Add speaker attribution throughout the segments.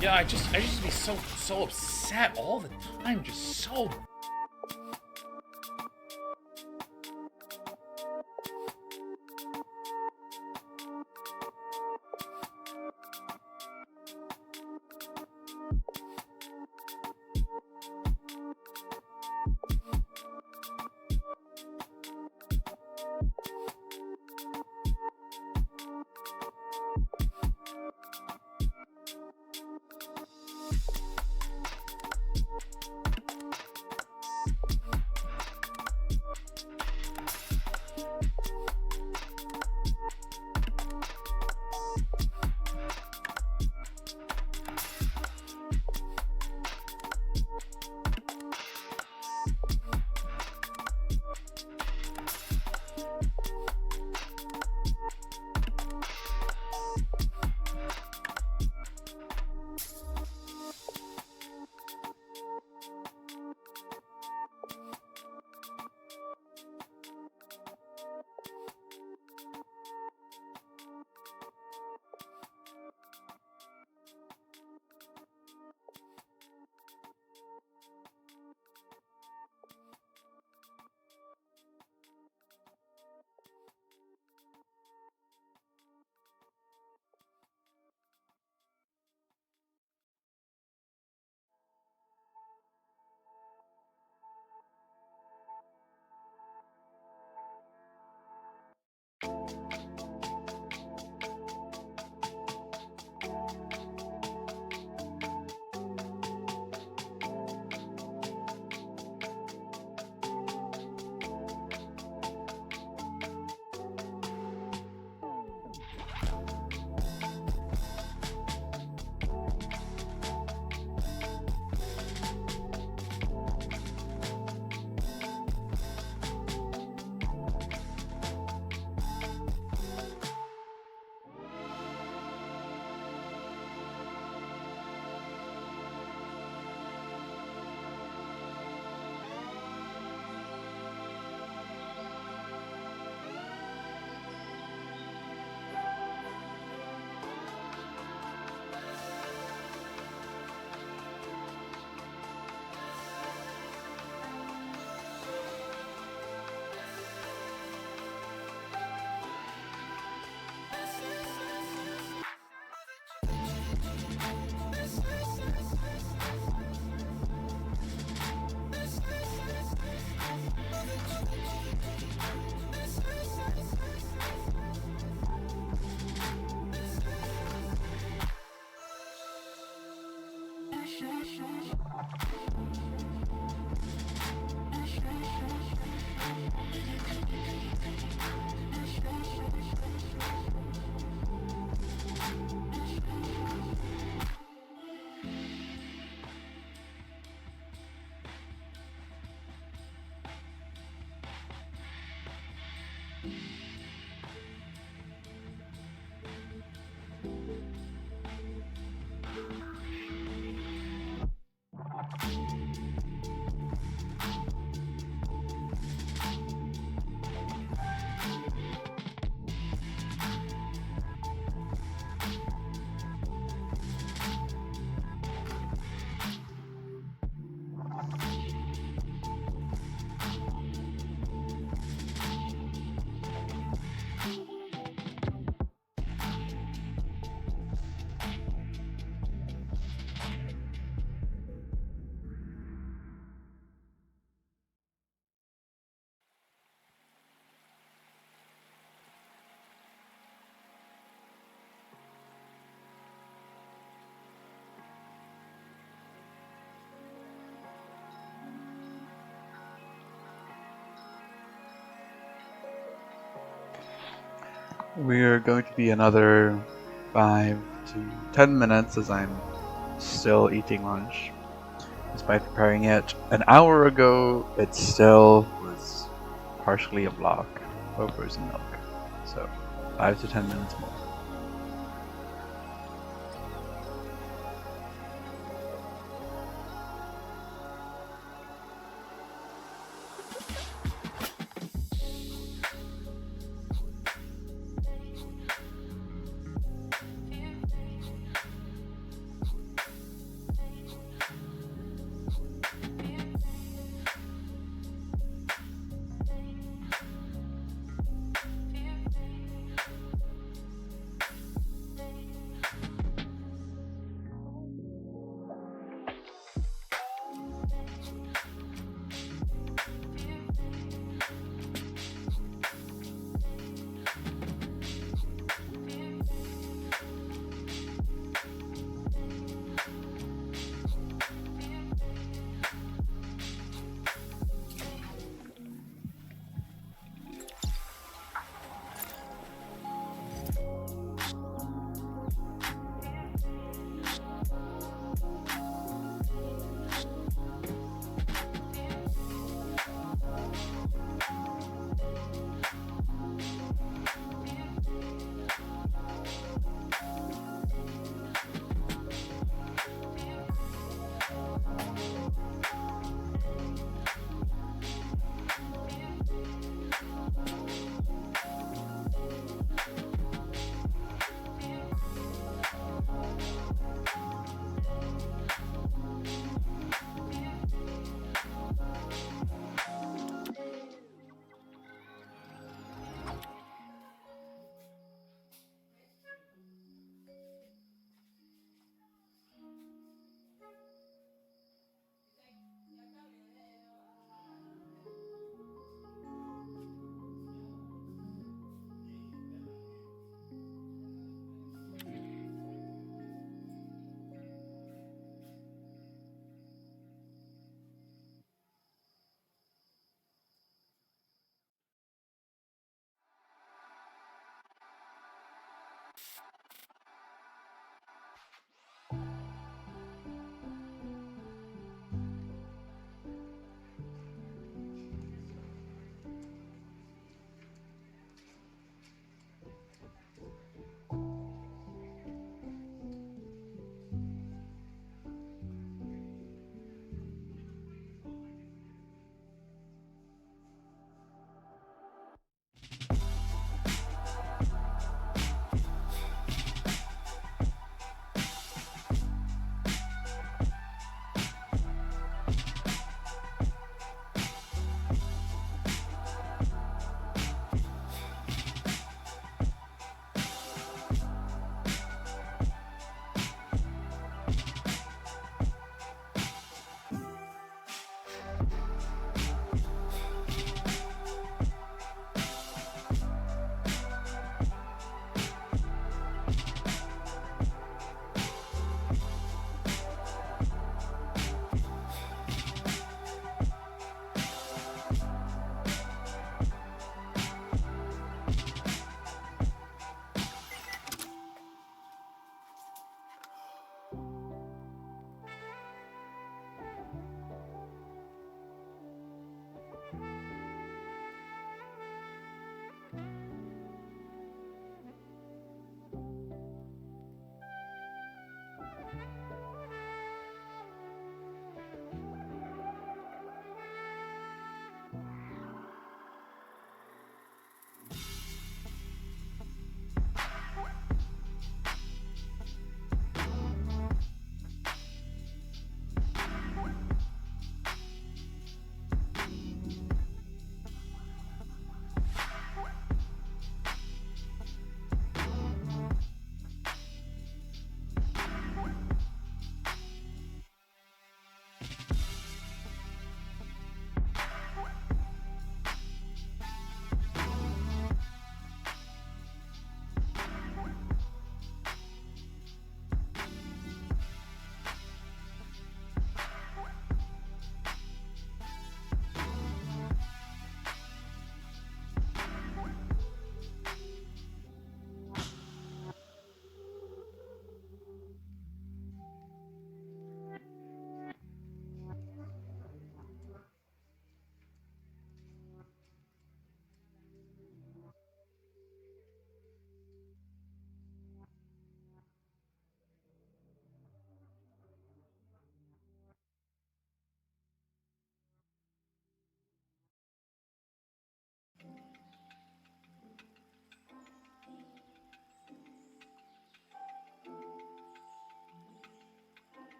Speaker 1: Yeah, I just be so upset all the time, just so.
Speaker 2: We're going to be another 5 to 10 minutes as I'm still eating lunch. Despite preparing it an hour ago, it still was partially a block of frozen milk. So 5 to 10 minutes more.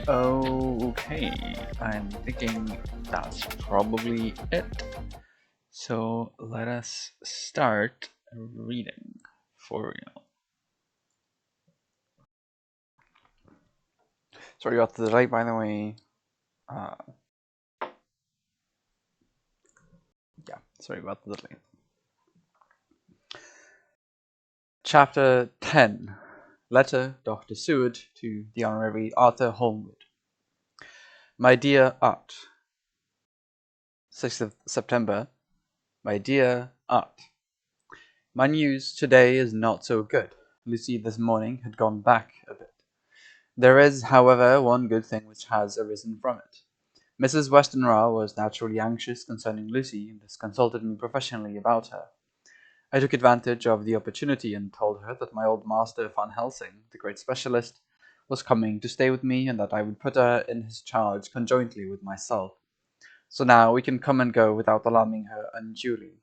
Speaker 2: Okay, I'm thinking that's probably it. So let us start reading for real. Sorry about the delay, by the way. Yeah, sorry about the delay. Chapter 10. Letter Dr. Seward to the Honorary Arthur Holmwood. My dear Art. 6th of September. My dear Art. My news today is not so good. Lucy this morning had gone back a bit. There is, however, one good thing which has arisen from it. Mrs. Westenra was naturally anxious concerning Lucy, and has consulted me professionally about her. I took advantage of the opportunity and told her that my old master Van Helsing, the great specialist, was coming to stay with me, and that I would put her in his charge conjointly with myself. So now we can come and go without alarming her unduly,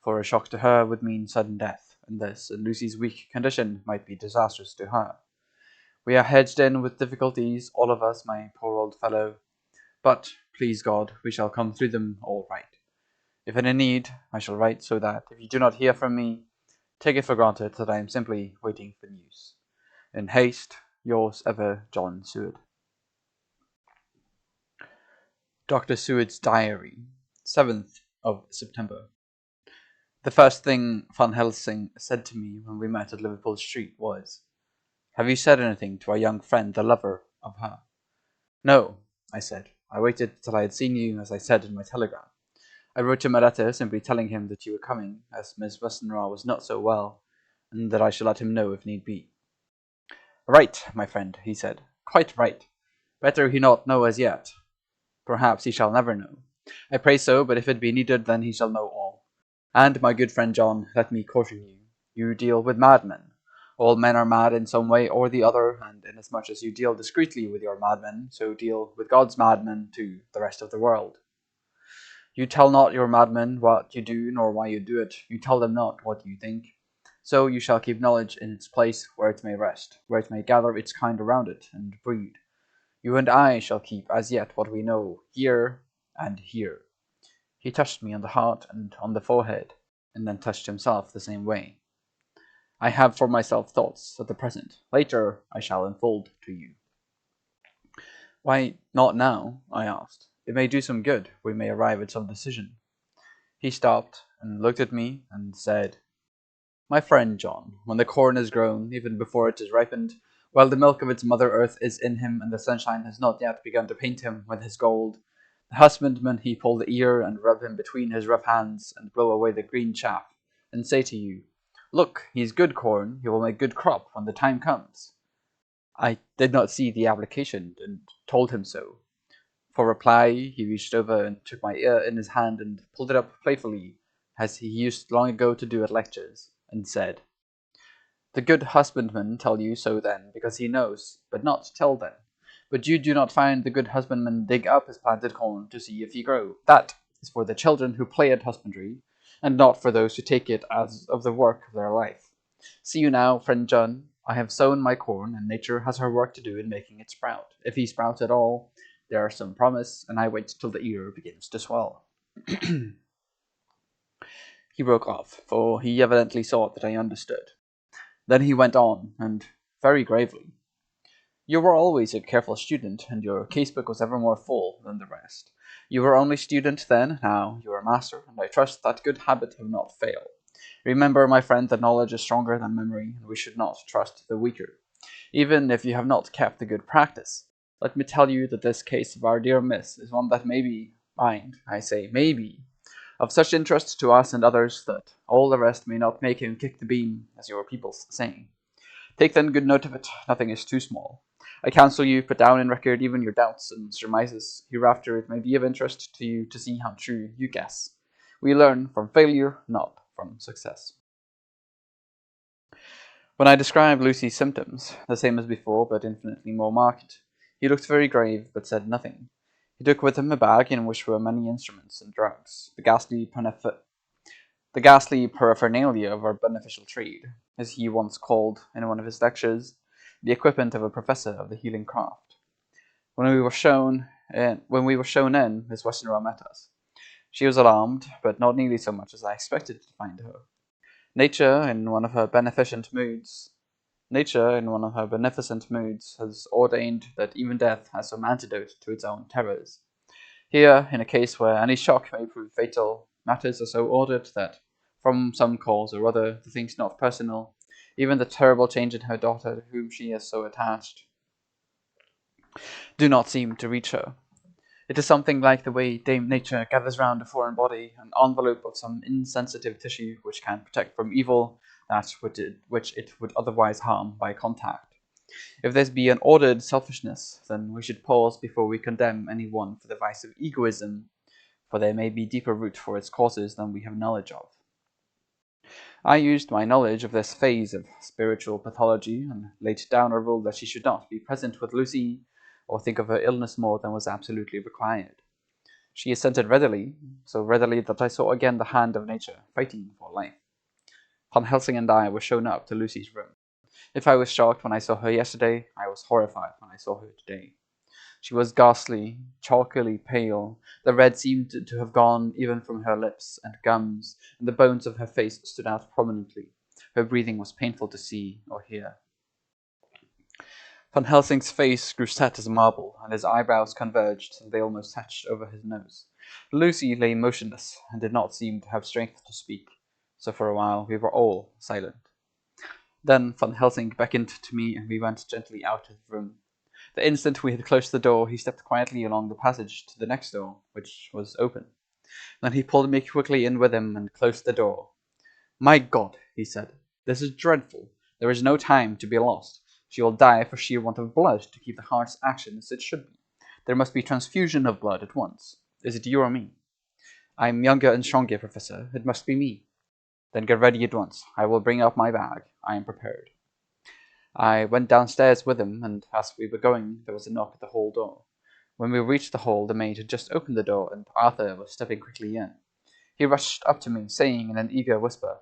Speaker 2: for a shock to her would mean sudden death, and this, in Lucy's weak condition, might be disastrous to her. We are hedged in with difficulties, all of us, my poor old fellow, but, please God, we shall come through them all right. If in a need, I shall write, so that, if you do not hear from me, take it for granted that I am simply waiting for news. In haste, yours ever, John Seward. Dr. Seward's Diary, 7th of September. The first thing Van Helsing said to me when we met at Liverpool Street was, "Have you said anything to our young friend, the lover of her?" "No," I said. "I waited till I had seen you, as I said in my telegram. I wrote him a letter simply telling him that you were coming, as Miss Westenra was not so well, and that I should let him know if need be." "Right, my friend," he said. "Quite right. Better he not know as yet. Perhaps he shall never know. I pray so, but if it be needed, then he shall know all. And, my good friend John, let me caution you. You deal with madmen. All men are mad in some way or the other, and inasmuch as you deal discreetly with your madmen, so deal with God's madmen to the rest of the world. You tell not your madmen what you do, nor why you do it. You tell them not what you think. So you shall keep knowledge in its place where it may rest, where it may gather its kind around it, and breed. You and I shall keep as yet what we know here and here." He touched me on the heart and on the forehead, and then touched himself the same way. "I have for myself thoughts at the present. Later I shall unfold to you." "Why not now?" I asked. "It may do some good. We may arrive at some decision." He stopped and looked at me and said, "My friend John, when the corn is grown, even before it is ripened, while the milk of its mother earth is in him and the sunshine has not yet begun to paint him with his gold, the husbandman he pull the ear and rub him between his rough hands and blow away the green chaff, and say to you, 'Look, he's good corn, he will make good crop when the time comes.' I did not see the application, and told him so. For reply, he reached over and took my ear in his hand and pulled it up playfully, as he used long ago to do at lectures, and said, 'The good husbandman tell you so then, because he knows, but not till then. But you do not find the good husbandman dig up his planted corn to see if he grow. That is for the children who play at husbandry, and not for those who take it as of the work of their life. See you now, friend John, I have sown my corn, and nature has her work to do in making it sprout. If he sprouts at all, there is some promise, and I wait till the ear begins to swell.'" He broke off, for he evidently saw that I understood. Then he went on, and very gravely, "You were always a careful student, and your casebook was ever more full than the rest. You were only student then, now you are master, and I trust that good habit have not failed. Remember, my friend, that knowledge is stronger than memory, and we should not trust the weaker, even if you have not kept the good practice. Let me tell you that this case of our dear Miss is one that may be, mind, I say may be, of such interest to us and others that all the rest may not make him kick the beam, as your people's saying. Take then good note of it, nothing is too small. I counsel you put down in record even your doubts and surmises. Hereafter it may be of interest to you to see how true you guess. We learn from failure, not from success." When I described Lucy's symptoms, the same as before, but infinitely more marked, he looked very grave, but said nothing. He took with him a bag in which were many instruments and drugs, the ghastly paraphernalia of our beneficial trade, as he once called, in one of his lectures, the equipment of a professor of the healing craft. When we were shown in, Miss Westenra met us. She was alarmed, but not nearly so much as I expected to find her. Nature, in one of her beneficent moods, has ordained that even death has some antidote to its own terrors. Here, in a case where any shock may prove fatal, matters are so ordered that, from some cause or other, the things not personal, even the terrible change in her daughter, to whom she is so attached, do not seem to reach her. It is something like the way Dame Nature gathers round a foreign body an envelope of some insensitive tissue which can protect from evil that which it would otherwise harm by contact. If this be an ordered selfishness, then we should pause before we condemn any one for the vice of egoism, for there may be deeper root for its causes than we have knowledge of. I used my knowledge of this phase of spiritual pathology and laid down a rule that she should not be present with Lucy or think of her illness more than was absolutely required. She assented readily, so readily that I saw again the hand of nature fighting for life. Van Helsing and I were shown up to Lucy's room. If I was shocked when I saw her yesterday, I was horrified when I saw her today. She was ghastly, chalkily pale. The red seemed to have gone even from her lips and gums, and the bones of her face stood out prominently. Her breathing was painful to see or hear. Van Helsing's face grew set as marble, and his eyebrows converged till they almost touched over his nose. Lucy lay motionless, and did not seem to have strength to speak, so for a while we were all silent. Then Van Helsing beckoned to me, and we went gently out of the room. The instant we had closed the door, he stepped quietly along the passage to the next door, which was open. Then he pulled me quickly in with him and closed the door. "My God," he said, "this is dreadful. There is no time to be lost. She will die for sheer want of blood to keep the heart's action as it should be. There must be transfusion of blood at once. Is it you or me?" "I am younger and stronger, Professor. It must be me." "Then get ready at once. I will bring up my bag. I am prepared." I went downstairs with him, and as we were going, there was a knock at the hall door. When we reached the hall, the maid had just opened the door, and Arthur was stepping quickly in. He rushed up to me, saying in an eager whisper,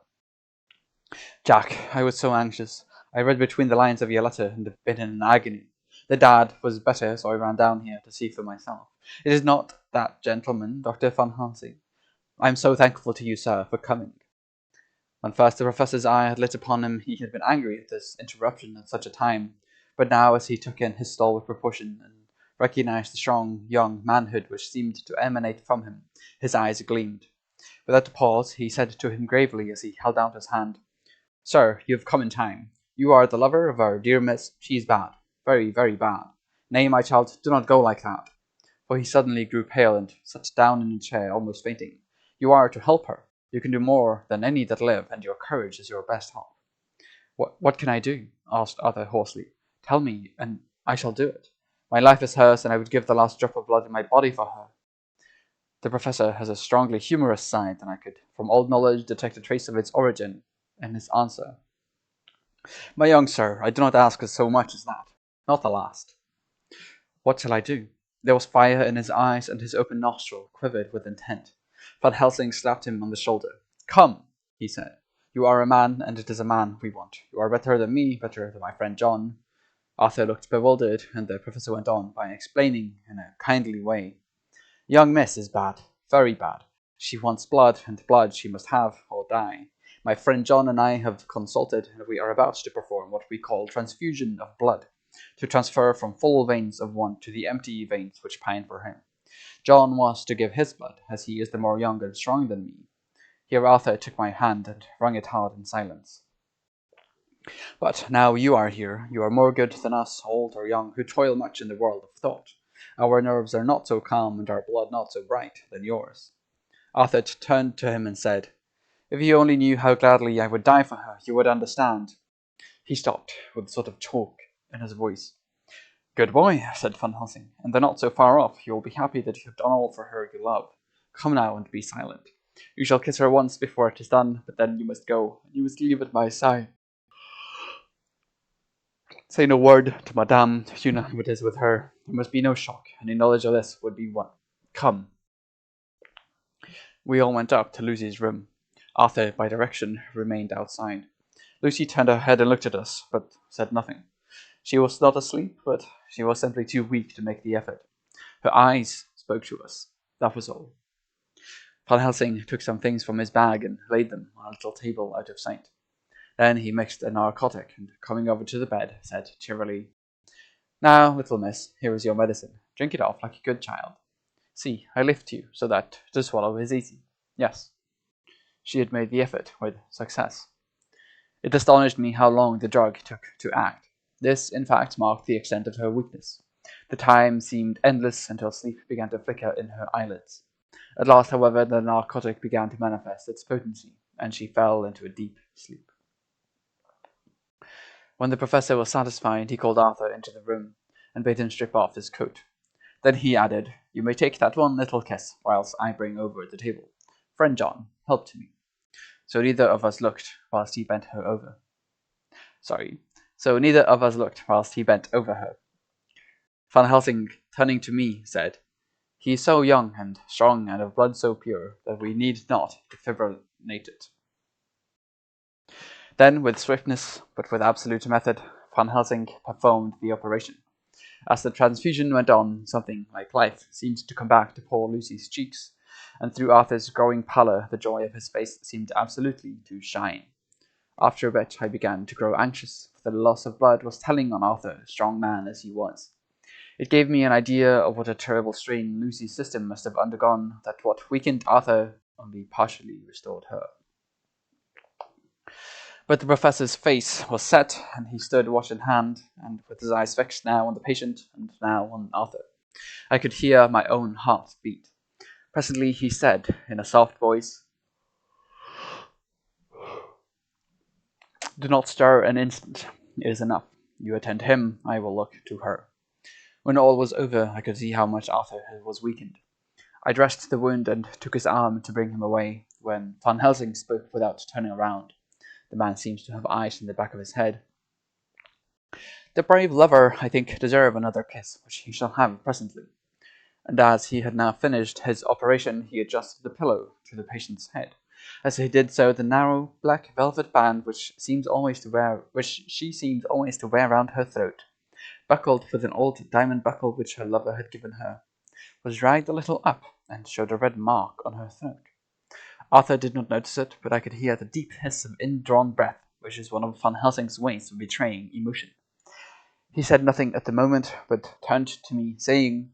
Speaker 2: "Jack, I was so anxious. I read between the lines of your letter and have been in an agony. The dad was better, so I ran down here to see for myself. It is not that gentleman, Dr. Van Helsing. I am so thankful to you, sir, for coming." When first the professor's eye had lit upon him, he had been angry at this interruption at such a time, but now as he took in his stalwart proportion and recognized the strong young manhood which seemed to emanate from him, his eyes gleamed. Without a pause, he said to him gravely as he held out his hand, "Sir, you have come in time. You are the lover of our dear miss. She is bad, very, very bad. Nay, my child, do not go like that." For he suddenly grew pale and sat down in a chair, almost fainting. "You are to help her. You can do more than any that live, and your courage is your best help." What can I do?" asked Arthur hoarsely. "Tell me, and I shall do it. My life is hers, and I would give the last drop of blood in my body for her." The professor has a strongly humorous side, and I could, from old knowledge, detect a trace of its origin in his answer. "My young sir, I do not ask so much as that. Not the last." "What shall I do?" There was fire in his eyes, and his open nostril quivered with intent. Van Helsing slapped him on the shoulder. "Come," he said. "You are a man, and it is a man we want. You are better than me, better than my friend John." Arthur looked bewildered, and the professor went on by explaining in a kindly way. "Young miss is bad, very bad. She wants blood, and blood she must have, or die. My friend John and I have consulted, and we are about to perform what we call transfusion of blood, to transfer from full veins of one to the empty veins which pine for him. John wants to give his blood, as he is the more young and strong than me." Here Arthur took my hand and wrung it hard in silence. "But now you are here, you are more good than us, old or young, who toil much in the world of thought. Our nerves are not so calm, and our blood not so bright, than yours." Arthur turned to him and said, "If you only knew how gladly I would die for her, you would understand." He stopped, with a sort of choke in his voice. "Good boy," said Van Helsing, "and they're not so far off. You will be happy that you have done all for her you love. Come now and be silent. You shall kiss her once before it is done, but then you must go, and you must leave at my side. Say no word to Madame, you know how it is with her. There must be no shock. Any knowledge of this would be one. Come." We all went up to Lucy's room. Arthur, by direction, remained outside. Lucy turned her head and looked at us, but said nothing. She was not asleep, but she was simply too weak to make the effort. Her eyes spoke to us. That was all. Van Helsing took some things from his bag and laid them on a little table out of sight. Then he mixed a narcotic, and coming over to the bed, said cheerily, "Now, little miss, here is your medicine. Drink it off like a good child. See, I lift you so that to swallow is easy. Yes." She had made the effort with success. It astonished me how long the drug took to act. This, in fact, marked the extent of her weakness. The time seemed endless until sleep began to flicker in her eyelids. At last, however, the narcotic began to manifest its potency, and she fell into a deep sleep. When the professor was satisfied, he called Arthur into the room and bade him strip off his coat. Then he added, "You may take that one little kiss, whilst I bring over the table. Friend John, help to me." So neither of us looked whilst he bent her over. So neither of us looked whilst he bent over her. Van Helsing, turning to me, said, "He is so young and strong and of blood so pure that we need not defibrillate it." Then, with swiftness, but with absolute method, Van Helsing performed the operation. As the transfusion went on, something like life seemed to come back to poor Lucy's cheeks, and through Arthur's growing pallor the joy of his face seemed absolutely to shine. After a bit I began to grow anxious, for the loss of blood was telling on Arthur, strong man as he was. It gave me an idea of what a terrible strain Lucy's system must have undergone, that what weakened Arthur only partially restored her. But the professor's face was set, and he stood watch in hand, and with his eyes fixed now on the patient and now on Arthur. I could hear my own heart beat. Presently he said, in a soft voice, "Do not stir an instant. It is enough. You attend him, I will look to her." When all was over, I could see how much Arthur was weakened. I dressed the wound and took his arm to bring him away, when Van Helsing spoke without turning around. The man seems to have eyes in the back of his head. "The brave lover, I think, deserves another kiss, which he shall have presently." And as he had now finished his operation, he adjusted the pillow to the patient's head. As he did so, the narrow black velvet band which she seemed always to wear round her throat, buckled with an old diamond buckle which her lover had given her, was dragged a little up and showed a red mark on her throat. Arthur did not notice it, but I could hear the deep hiss of indrawn breath, which is one of Van Helsing's ways of betraying emotion. He said nothing at the moment, but turned to me, saying,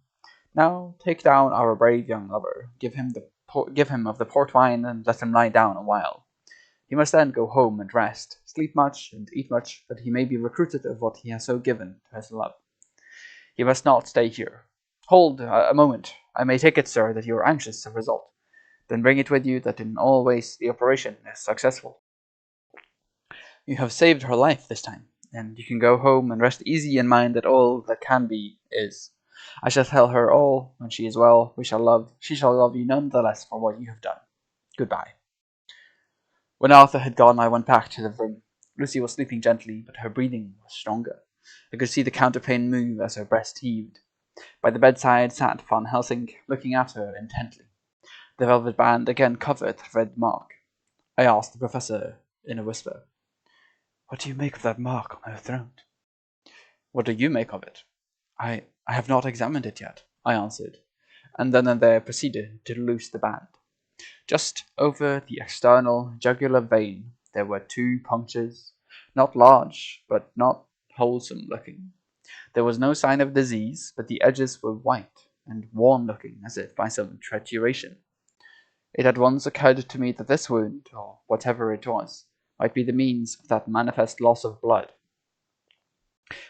Speaker 2: "Now take down our brave young lover, give him of the port wine, and let him lie down a while. He must then go home and rest, sleep much, and eat much, that he may be recruited of what he has so given to his love. He must not stay here. Hold a moment. I may take it, sir, that you are anxious of result. Then bring it with you that in all ways the operation is successful. You have saved her life this time, and you can go home and rest easy in mind that all that can be is. I shall tell her all when she is well. She shall love you none the less for what you have done. Goodbye." When Arthur had gone, I went back to the room. Lucy was sleeping gently, but her breathing was stronger. I could see the counterpane move as her breast heaved. By the bedside sat Van Helsing, looking at her intently. The velvet band again covered the red mark. I asked the professor in a whisper, "What do you make of that mark on her throat?" "What do you make of it?" I have not examined it yet," I answered, and then and there proceeded to loose the band. Just over the external jugular vein there were 2 punctures, not large, but not wholesome looking. There was no sign of disease, but the edges were white and worn-looking, as if by some trituration. It at once occurred to me that this wound, or whatever it was, might be the means of that manifest loss of blood.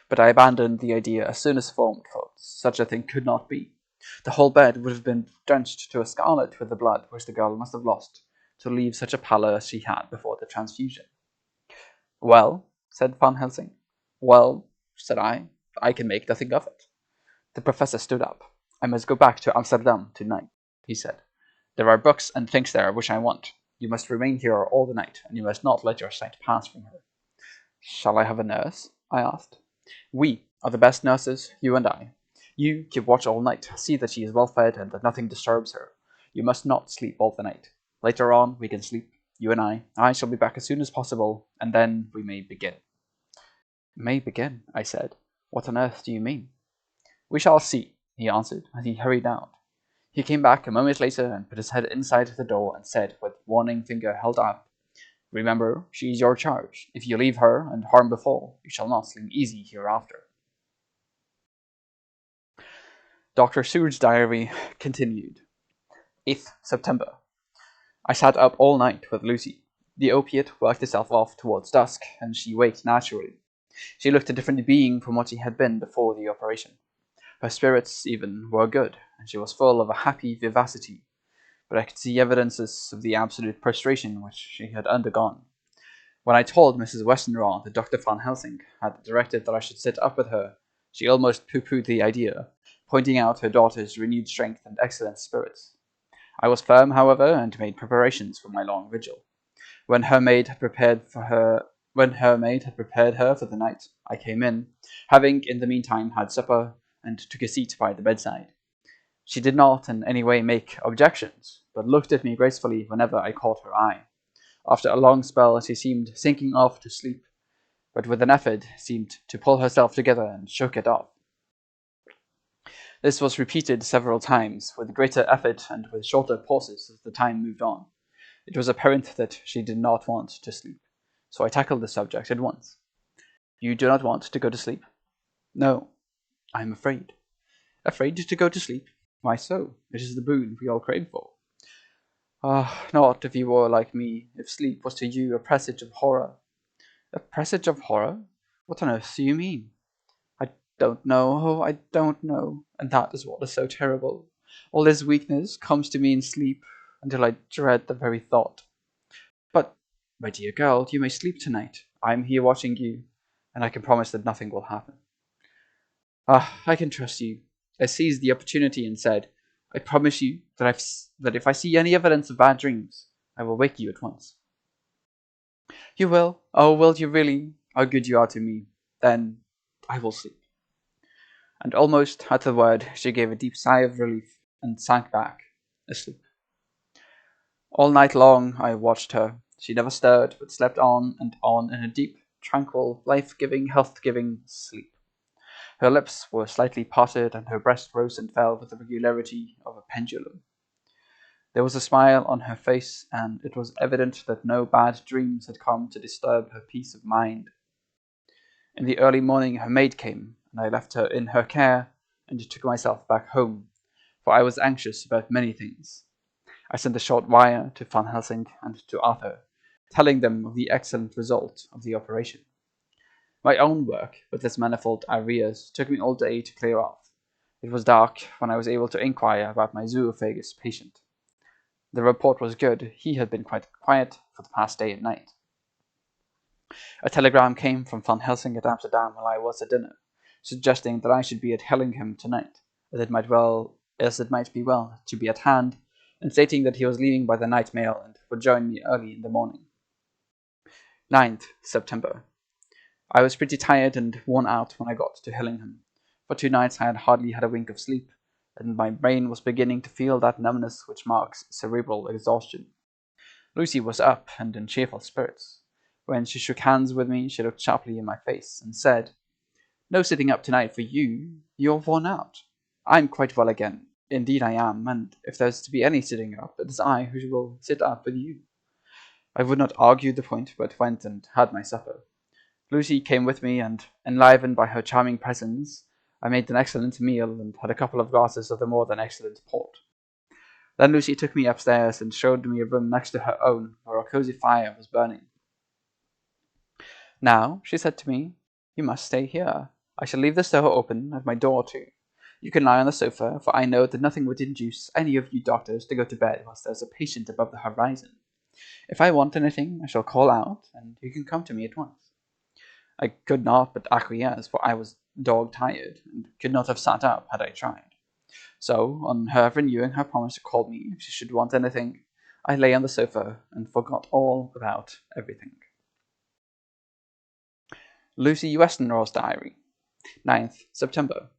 Speaker 2: But I abandoned the idea as soon as formed, for such a thing could not be. The whole bed would have been drenched to a scarlet with the blood which the girl must have lost, to leave such a pallor as she had before the transfusion. "Well," said Van Helsing. "Well," said I can make nothing of it." The professor stood up. "I must go back to Amsterdam tonight," he said. "There are books and things there which I want. You must remain here all the night, and you must not let your sight pass from her." "Shall I have a nurse?" I asked. "We are the best nurses, you and I. You keep watch all night, see that she is well fed and that nothing disturbs her. You must not sleep all the night. Later on we can sleep, you and I. I shall be back as soon as possible, and then we may begin." "May begin?" I said. "What on earth do you mean?" "We shall see," he answered, as he hurried out. He came back a moment later and put his head inside the door and said, with warning finger held up, "Remember, she is your charge. If you leave her and harm befall, you shall not sleep easy hereafter." Dr. Seward's diary continued. 8th September. I sat up all night with Lucy. The opiate worked itself off towards dusk, and she waked naturally. She looked a different being from what she had been before the operation. Her spirits, even, were good, and she was full of a happy vivacity, but I could see evidences of the absolute prostration which she had undergone. When I told Mrs. Westenra that Dr. Van Helsing had directed that I should sit up with her, she almost pooh-poohed the idea, pointing out her daughter's renewed strength and excellent spirits. I was firm, however, and made preparations for my long vigil. When her maid had prepared her for the night, I came in, having in the meantime had supper, and took a seat by the bedside. She did not in any way make objections, but looked at me gracefully whenever I caught her eye. After a long spell, she seemed sinking off to sleep, but with an effort seemed to pull herself together and shook it off. This was repeated several times, with greater effort and with shorter pauses as the time moved on. It was apparent that she did not want to sleep, so I tackled the subject at once. You do not want to go to sleep? No, I am afraid. Afraid to go to sleep? Why so? It is the boon we all crave for. Ah, not if you were like me, if sleep was to you a presage of horror. A presage of horror? What on earth do you mean? I don't know, oh, I don't know, and that is what is so terrible. All this weakness comes to me in sleep, until I dread the very thought. But, my dear girl, you may sleep tonight. I am here watching you, and I can promise that nothing will happen. Ah, I can trust you. I seized the opportunity and said, I promise you that if I see any evidence of bad dreams, I will wake you at once. You will? Oh, will you really? How good you are to me. Then I will sleep. And almost at the word, she gave a deep sigh of relief and sank back, asleep. All night long I watched her. She never stirred, but slept on and on in a deep, tranquil, life-giving, health-giving sleep. Her lips were slightly parted, and her breast rose and fell with the regularity of a pendulum. There was a smile on her face, and it was evident that no bad dreams had come to disturb her peace of mind. In the early morning her maid came, and I left her in her care, and took myself back home, for I was anxious about many things. I sent a short wire to Van Helsing and to Arthur, telling them of the excellent result of the operation. My own work, with its manifold arrears, took me all day to clear off. It was dark when I was able to inquire about my zoophagous patient. The report was good. He had been quite quiet for the past day and night. A telegram came from Van Helsing at Amsterdam while I was at dinner, suggesting that I should be at Hellingham tonight, as it might be well to be at hand, and stating that he was leaving by the night mail and would join me early in the morning. 9th September. I was pretty tired and worn out when I got to Hellingham. For 2 nights I had hardly had a wink of sleep, and my brain was beginning to feel that numbness which marks cerebral exhaustion. Lucy was up and in cheerful spirits. When she shook hands with me, she looked sharply in my face and said, No sitting up tonight for you. You're worn out. I'm quite well again. Indeed I am, and if there's to be any sitting up, it is I who will sit up with you. I would not argue the point, but went and had my supper. Lucy came with me, and, enlivened by her charming presence, I made an excellent meal and had a couple of glasses of the more than excellent port. Then Lucy took me upstairs and showed me a room next to her own, where a cosy fire was burning. Now, she said to me, you must stay here. I shall leave the door open and my door too. You can lie on the sofa, for I know that nothing would induce any of you doctors to go to bed whilst there's a patient above the horizon. If I want anything, I shall call out, and you can come to me at once. I could not but acquiesce, for I was dog-tired, and could not have sat up had I tried. So, on her renewing her promise to call me if she should want anything, I lay on the sofa and forgot all about everything. Lucy Westenra's Diary, 9th September.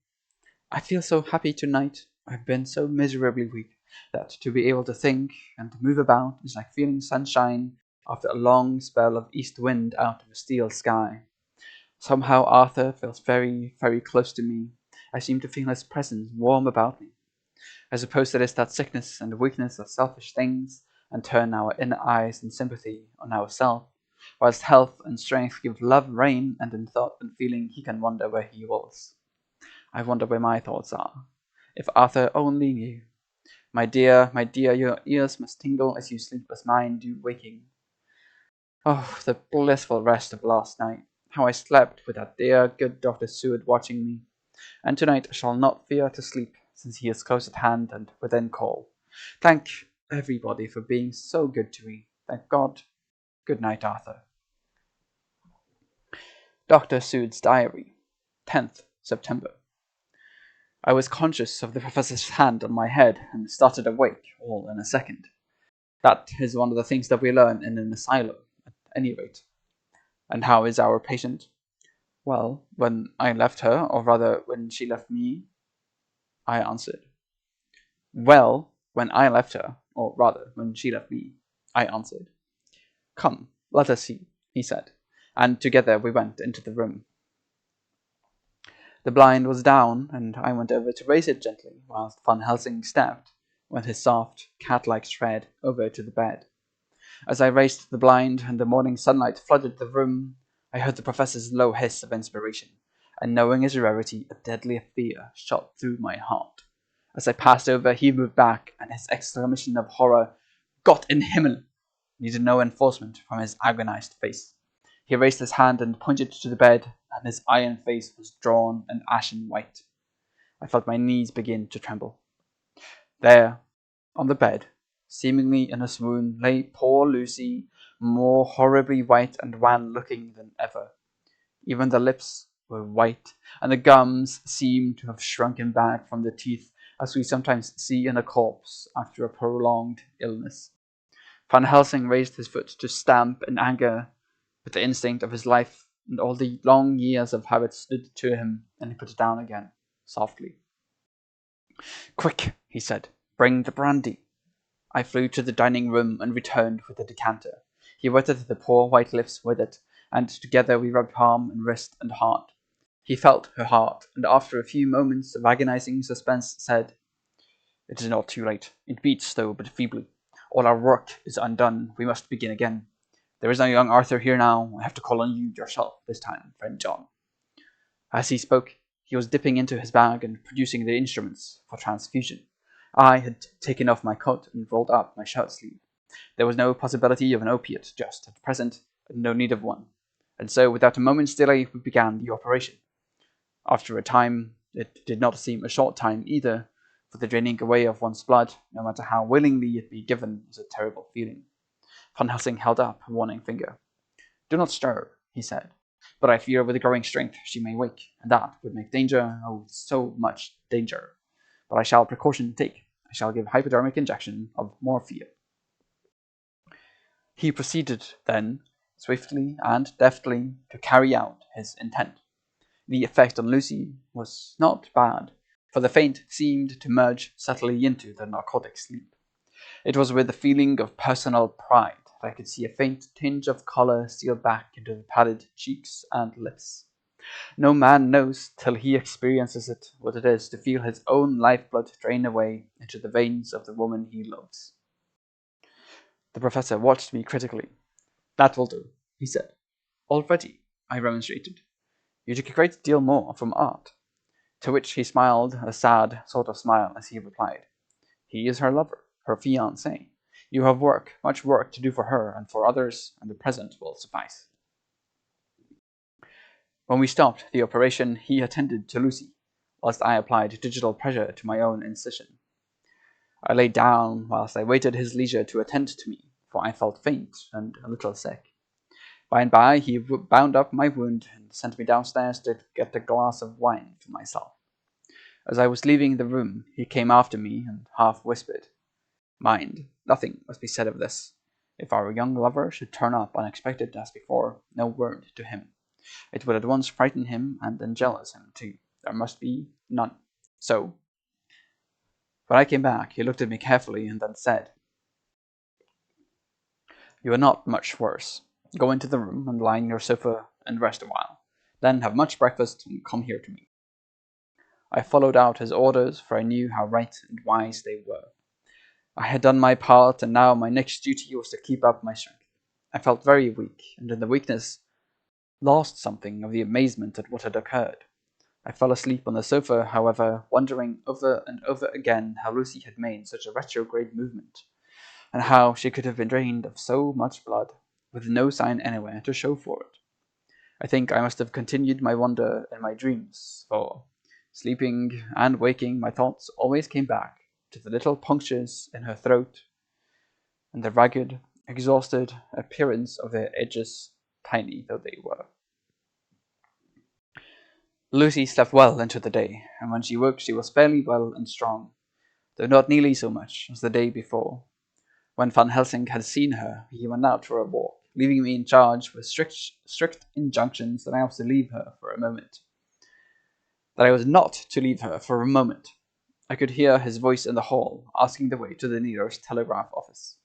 Speaker 2: I feel so happy tonight. I've been so miserably weak that to be able to think and move about is like feeling sunshine after a long spell of east wind out of a steel sky. Somehow Arthur feels very, very close to me. I seem to feel his presence warm about me. I suppose it is that sickness and weakness are selfish things, and turn our inner eyes in sympathy on ourselves, whilst health and strength give love rein, and in thought and feeling he can wander where he wills. I wonder where my thoughts are. If Arthur only knew. My dear, your ears must tingle as you sleep as mine do waking. Oh, the blissful rest of last night. How I slept with that dear, good Dr. Seward watching me. And tonight I shall not fear to sleep, since he is close at hand and within call. Thank everybody for being so good to me. Thank God. Good night, Arthur.
Speaker 3: Dr. Sood's Diary, 10th September. I was conscious of the professor's hand on my head and started awake all in a second. That is one of the things that we learn in an asylum, at any rate. And how is our patient? Well, when I left her, or rather when she left me, I answered. Well, when I left her, or rather when she left me, I answered. Come, let us see, he said, and together we went into the room. The blind was down, and I went over to raise it gently, whilst Van Helsing stepped, with his soft, cat-like tread, over to the bed. As I raised the blind and the morning sunlight flooded the room, I heard the professor's low hiss of inspiration, and knowing his rarity, a deadly fear shot through my heart. As I passed over, he moved back, and his exclamation of horror, Gott in Himmel, needed no enforcement from his agonized face. He raised his hand and pointed to the bed, and his iron face was drawn and ashen white. I felt my knees begin to tremble. There, on the bed, seemingly in a swoon, lay poor Lucy, more horribly white and wan-looking than ever. Even the lips were white, and the gums seemed to have shrunken back from the teeth, as we sometimes see in a corpse after a prolonged illness. Van Helsing raised his foot to stamp in anger, but the instinct of his life and all the long years of habit stood to him, and he put it down again, softly. Quick, he said, bring the brandy. I flew to the dining room and returned with the decanter. He wetted the poor white lips with it, and together we rubbed palm and wrist and heart. He felt her heart, and after a few moments of agonizing suspense said, It is not too late. It beats, though, but feebly. All our work is undone. We must begin again. There is no young Arthur here now. I have to call on you yourself this time, friend John. As he spoke, he was dipping into his bag and producing the instruments for transfusion. I had taken off my coat and rolled up my shirt sleeve. There was no possibility of an opiate just at present, and no need of one. And so, without a moment's delay, we began the operation. After a time, it did not seem a short time either, for the draining away of one's blood, no matter how willingly it be given, is a terrible feeling. Van Helsing held up a warning finger. Do not stir, he said, but I fear with growing strength she may wake, and that would make danger, oh, so much danger. But I shall precaution take. I shall give hypodermic injection of morphia. He proceeded, then, swiftly and deftly, to carry out his intent. The effect on Lucy was not bad, for the faint seemed to merge subtly into the narcotic sleep. It was with a feeling of personal pride that I could see a faint tinge of colour steal back into the pallid cheeks and lips. No man knows till he experiences it what it is to feel his own lifeblood drain away into the veins of the woman he loves. The professor watched me critically. That will do, he said. Already, I remonstrated. You took a great deal more from art. To which he smiled a sad sort of smile as he replied, He is her lover, her fiancé. You have work, much work to do for her and for others, and the present will suffice. When we stopped the operation, he attended to Lucy, whilst I applied digital pressure to my own incision. I lay down whilst I waited his leisure to attend to me, for I felt faint and a little sick. By and by he bound up my wound and sent me downstairs to get a glass of wine for myself. As I was leaving the room, he came after me and half whispered, Mind, nothing must be said of this. If our young lover should turn up unexpected as before, no word to him. It would at once frighten him and then jealous him too. There must be none. So, when I came back, he looked at me carefully and then said, You are not much worse. Go into the room and lie on your sofa and rest a while. Then have much breakfast and come here to me. I followed out his orders, for I knew how right and wise they were. I had done my part, and now my next duty was to keep up my strength. I felt very weak, and in the weakness lost something of the amazement at what had occurred. I fell asleep on the sofa, however, wondering over and over again how Lucy had made such a retrograde movement, and how she could have been drained of so much blood, with no sign anywhere to show for it. I think I must have continued my wonder in my dreams, for, sleeping and waking, my thoughts always came back to the little punctures in her throat, and the ragged, exhausted appearance of their edges, tiny though they were. Lucy slept well into the day, and when she woke she was fairly well and strong, though not nearly so much as the day before. When Van Helsing had seen her, he went out for a walk, leaving me in charge with strict injunctions that I was to leave her for a moment. That I was not to leave her for a moment. I could hear his voice in the hall, asking the way to the nearest telegraph office.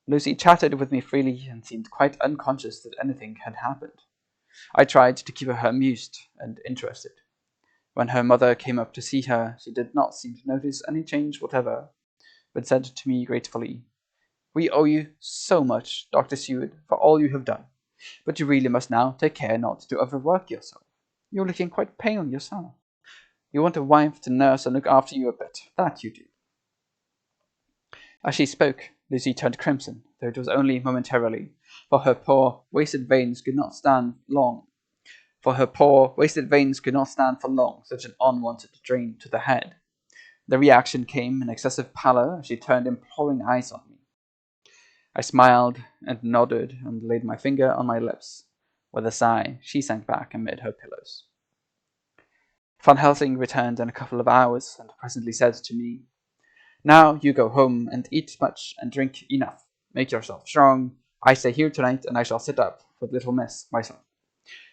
Speaker 3: Lucy chatted with me freely and seemed quite unconscious that anything had happened. I tried to keep her amused and interested. When her mother came up to see her, she did not seem to notice any change whatever, but said to me gratefully, "We owe you so much, Dr. Seward, for all you have done, but you really must now take care not to overwork yourself. You're looking quite pale yourself. You want a wife to nurse and look after you a bit, that you do." As she spoke, Lucy turned crimson, though it was only momentarily, for her poor, wasted veins could not stand for long such an unwanted drain to the head. The reaction came in excessive pallor as she turned imploring eyes on me. I smiled and nodded and laid my finger on my lips. With a sigh, she sank back amid her pillows. Van Helsing returned in a couple of hours and presently said to me, "Now you go home and eat much and drink enough. Make yourself strong. I stay here tonight and I shall sit up with little miss myself.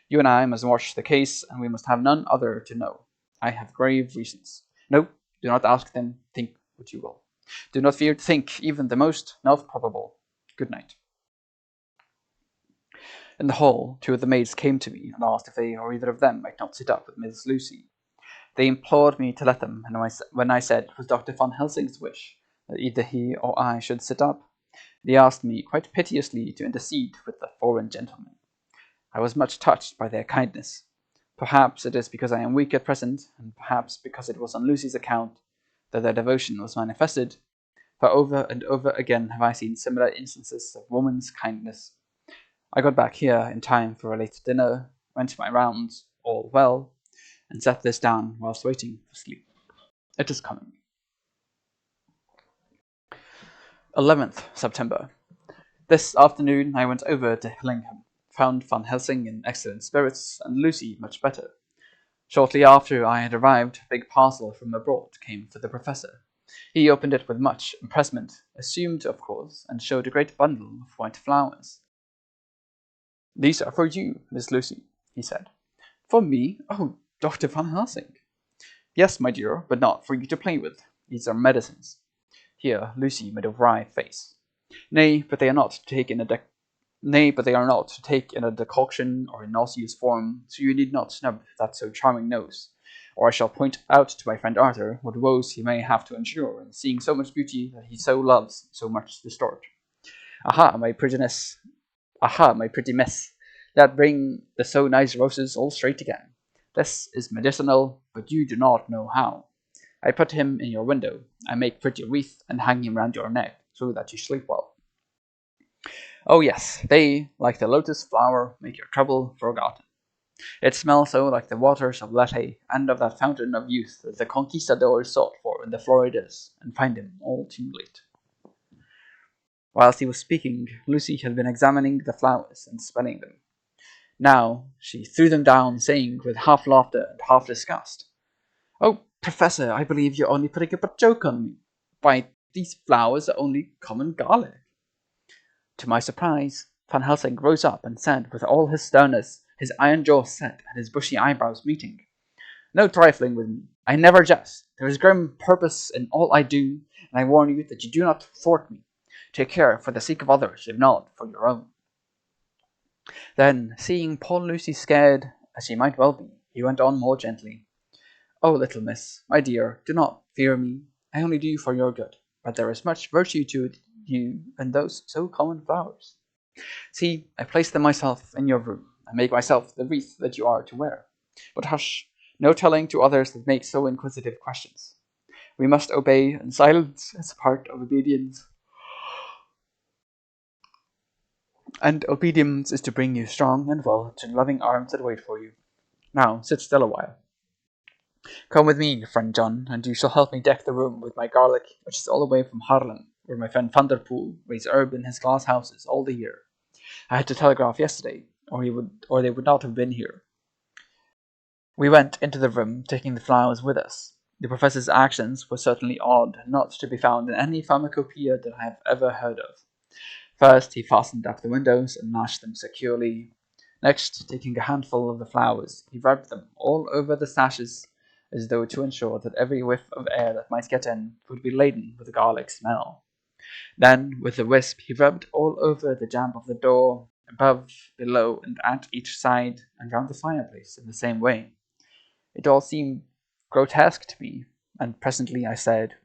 Speaker 3: You and I must watch the case and we must have none other to know. I have grave reasons. No, do not ask them. Think what you will. Do not fear to think even the most not probable. Good night." In the hall, two of the maids came to me and asked if they or either of them might not sit up with Miss Lucy. They implored me to let them, and when I said it was Dr. Van Helsing's wish that either he or I should sit up, they asked me quite piteously to intercede with the foreign gentlemen. I was much touched by their kindness. Perhaps it is because I am weak at present, and perhaps because it was on Lucy's account that their devotion was manifested, for over and over again have I seen similar instances of woman's kindness. I got back here in time for a late dinner, went my rounds, all well, and set this down whilst waiting for sleep. It is coming. 11th September. This afternoon I went over to Hillingham, found Van Helsing in excellent spirits, and Lucy much better. Shortly after I had arrived, a big parcel from abroad came for the professor. He opened it with much empressement, assumed, of course, and showed a great bundle of white flowers. "These are for you, Miss Lucy," he said. "For me? Oh, Dr. Van Helsing." "Yes, my dear, but not for you to play with. These are medicines." Here Lucy made a wry face. "Nay, but they are not to take in a decoction or in nauseous form, so you need not snub that so charming nose, or I shall point out to my friend Arthur what woes he may have to endure in seeing so much beauty that he so loves so much distort. Aha, my pretty miss, that bring the so nice roses all straight again. This is medicinal, but you do not know how. I put him in your window. I make pretty wreath and hang him round your neck, so that you sleep well. Oh yes, they, like the lotus flower, make your trouble forgotten. It smells so like the waters of Lethe and of that fountain of youth that the conquistadors sought for in the Floridas, and find him all too late." Whilst he was speaking, Lucy had been examining the flowers and smelling them. Now she threw them down, saying with half laughter and half disgust, "Oh, Professor, I believe you're only putting up a joke on me. Why, these flowers are only common garlic." To my surprise, Van Helsing rose up and said with all his sternness, his iron jaw set and his bushy eyebrows meeting, "No trifling with me. I never jest. There is grim purpose in all I do, and I warn you that you do not thwart me. Take care for the sake of others, if not for your own." Then, seeing poor Lucy scared, as she might well be, he went on more gently. "Oh, little miss, my dear, do not fear me. I only do for your good, but there is much virtue to you and those so common flowers. See, I place them myself in your room. I make myself the wreath that you are to wear. But hush, no telling to others that make so inquisitive questions. We must obey, and silence is a part of obedience. And obedience is to bring you strong and well to loving arms that wait for you. Now, sit still a while. Come with me, friend John, and you shall help me deck the room with my garlic, which is all the way from Haarlem, where my friend Van der Poel raised herb in his glass houses all the year. I had to telegraph yesterday, or they would not have been here. We went into the room, taking the flowers with us. The professor's actions were certainly odd, not to be found in any pharmacopoeia that I have ever heard of. First, he fastened up the windows and lashed them securely. Next, taking a handful of the flowers, he rubbed them all over the sashes, as though to ensure that every whiff of air that might get in would be laden with a garlic smell. Then, with a wisp, he rubbed all over the jamb of the door, above, below, and at each side, and round the fireplace in the same way. It all seemed grotesque to me, and presently I said,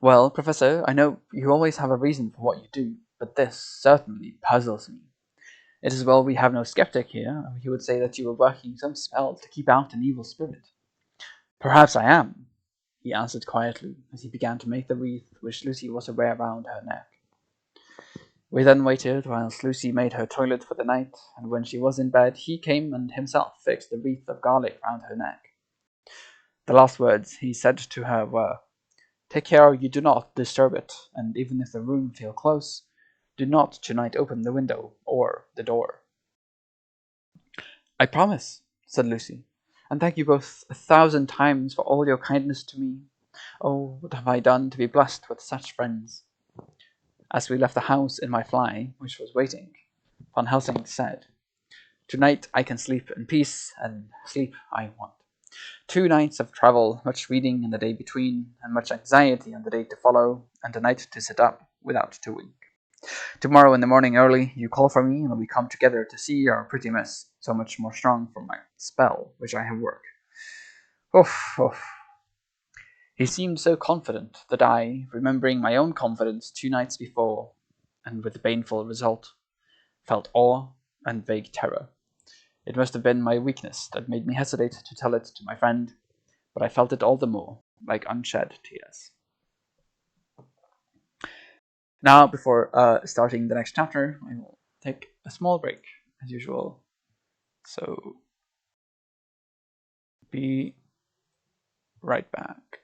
Speaker 3: "Well, Professor, I know you always have a reason for what you do, but this certainly puzzles me. It is well we have no skeptic here, or he would say that you were working some spell to keep out an evil spirit." "Perhaps I am," he answered quietly, as he began to make the wreath which Lucy was to wear round her neck. We then waited whilst Lucy made her toilet for the night, and when she was in bed, he came and himself fixed the wreath of garlic round her neck. The last words he said to her were, "Take care you do not disturb it, and even if the room feel close, do not tonight open the window or the door." "I promise," said Lucy, "and thank you both 1,000 times for all your kindness to me. Oh, what have I done to be blessed with such friends?" As we left the house in my fly, which was waiting, Van Helsing said, "Tonight I can sleep in peace, and sleep I want. 2 nights of travel, much reading in the day between, and much anxiety on the day to follow, and a night to sit up without doing. Tomorrow in the morning early, you call for me, and we come together to see our pretty miss, so much more strong from my spell, which I have worked." Oof, oof. He seemed so confident that I, remembering my own confidence 2 nights before, and with the painful result, felt awe and vague terror. It must have been my weakness that made me hesitate to tell it to my friend, but I felt it all the more, like unshed tears. Now, before starting the next chapter, I will take a small break, as usual. So, be right back.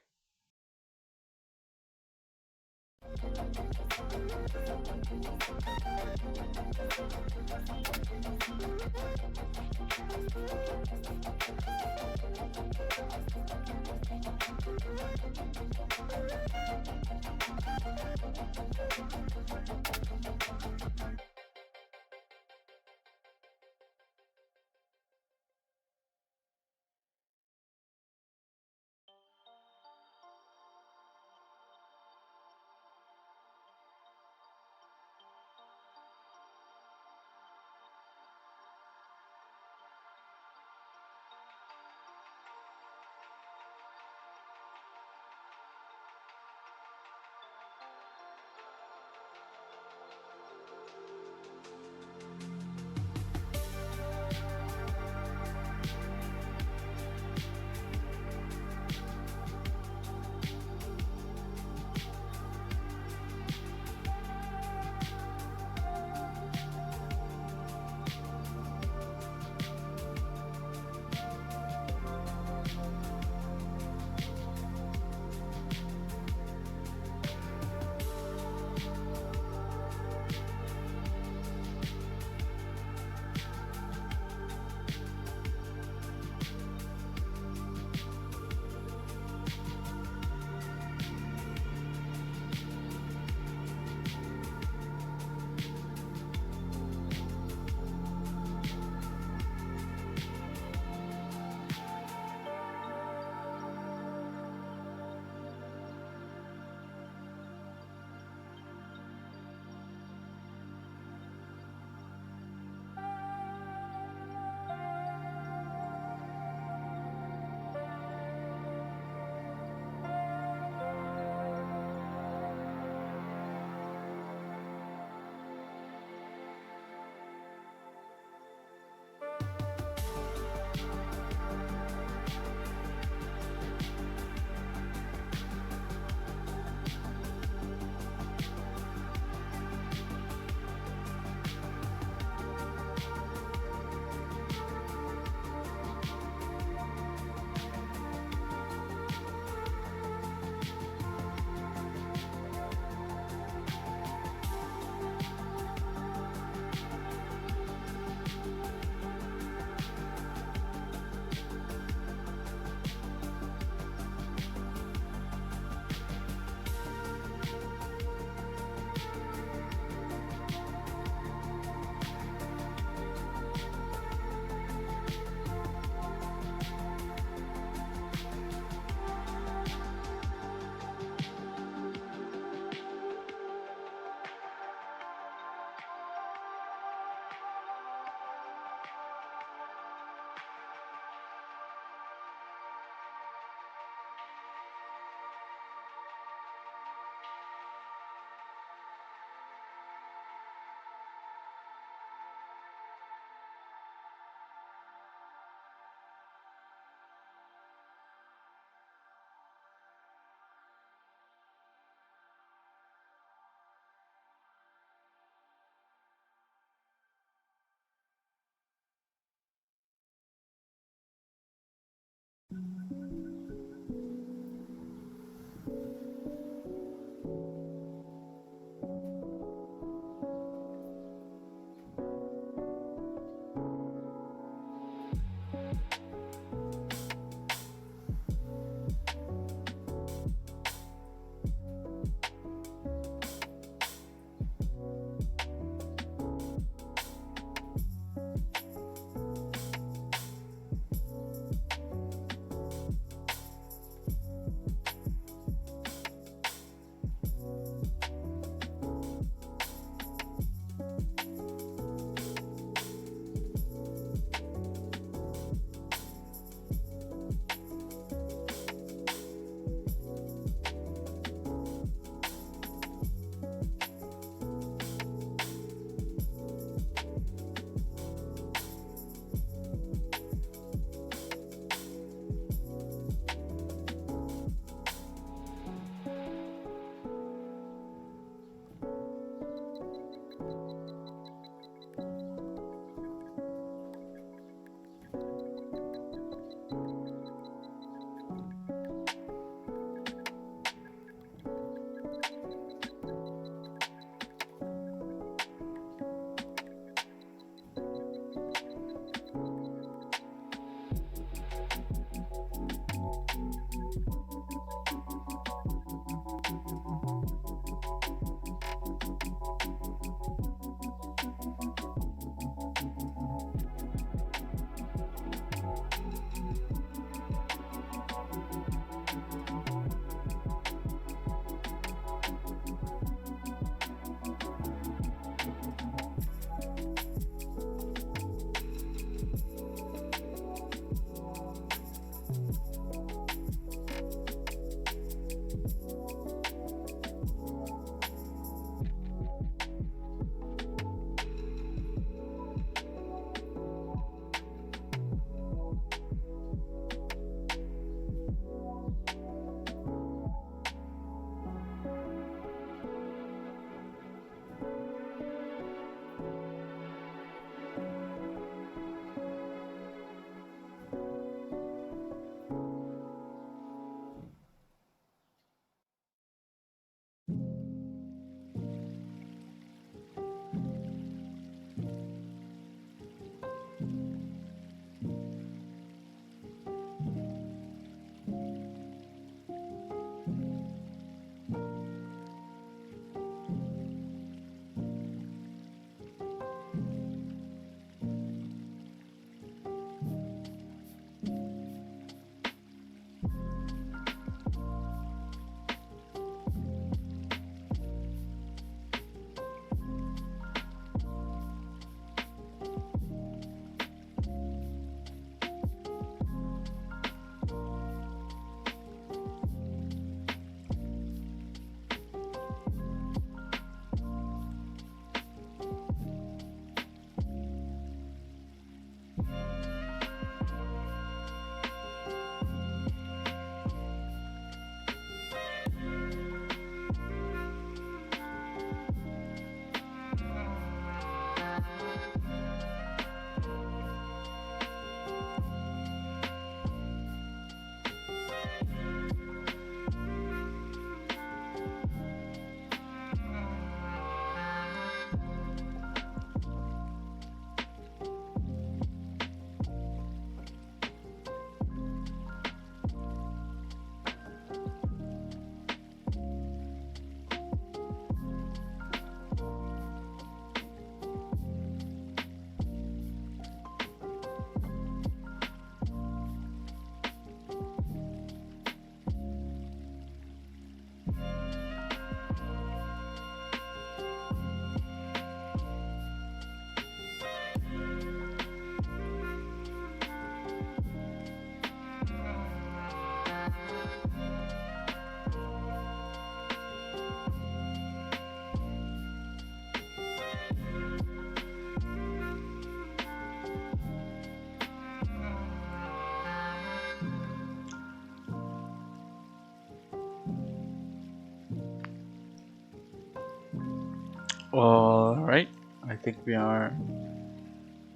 Speaker 2: Alright, I think we are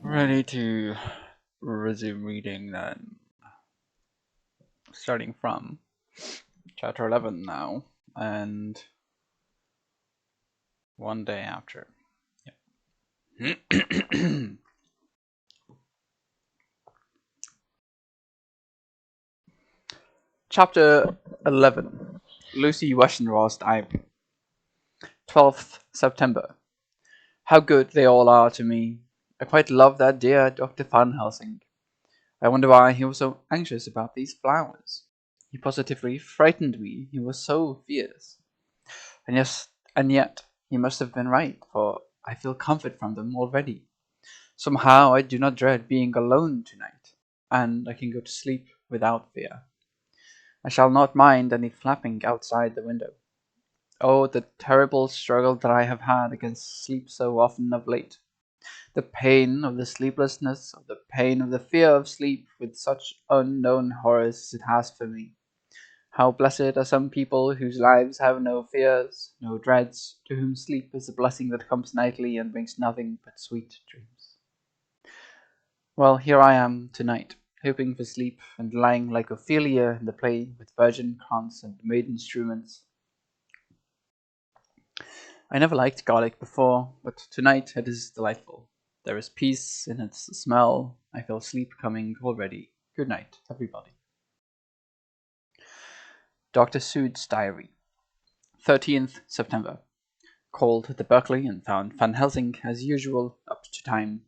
Speaker 2: ready to resume reading then. Starting from chapter 11 now, and one day after. Yep. Chapter 11. Lucy Westenrost Ivy. 12th September. How good they all are to me. I quite love that dear Dr. Van Helsing. I wonder why he was so anxious about these flowers. He positively frightened me. He was so fierce. And yet he must have been right, for I feel comfort from them already. Somehow I do not dread being alone tonight, and I can go to sleep without fear. I shall not mind any flapping outside the window. Oh, the terrible struggle that I have had against sleep so often of late. The pain of the sleeplessness, of the pain of the fear of sleep, with such unknown horrors as it has for me. How blessed are some people whose lives have no fears, no dreads, to whom sleep is a blessing that comes nightly and brings nothing but sweet dreams. Well, here I am tonight, hoping for sleep and lying like Ophelia in the play with virgin crowns and maiden instruments. I never liked garlic before, but tonight it is delightful. There is peace in its smell. I feel sleep coming already. Good night, everybody. Dr. Seward's Diary. 13th September. Called at the Berkeley and found Van Helsing as usual, up to time.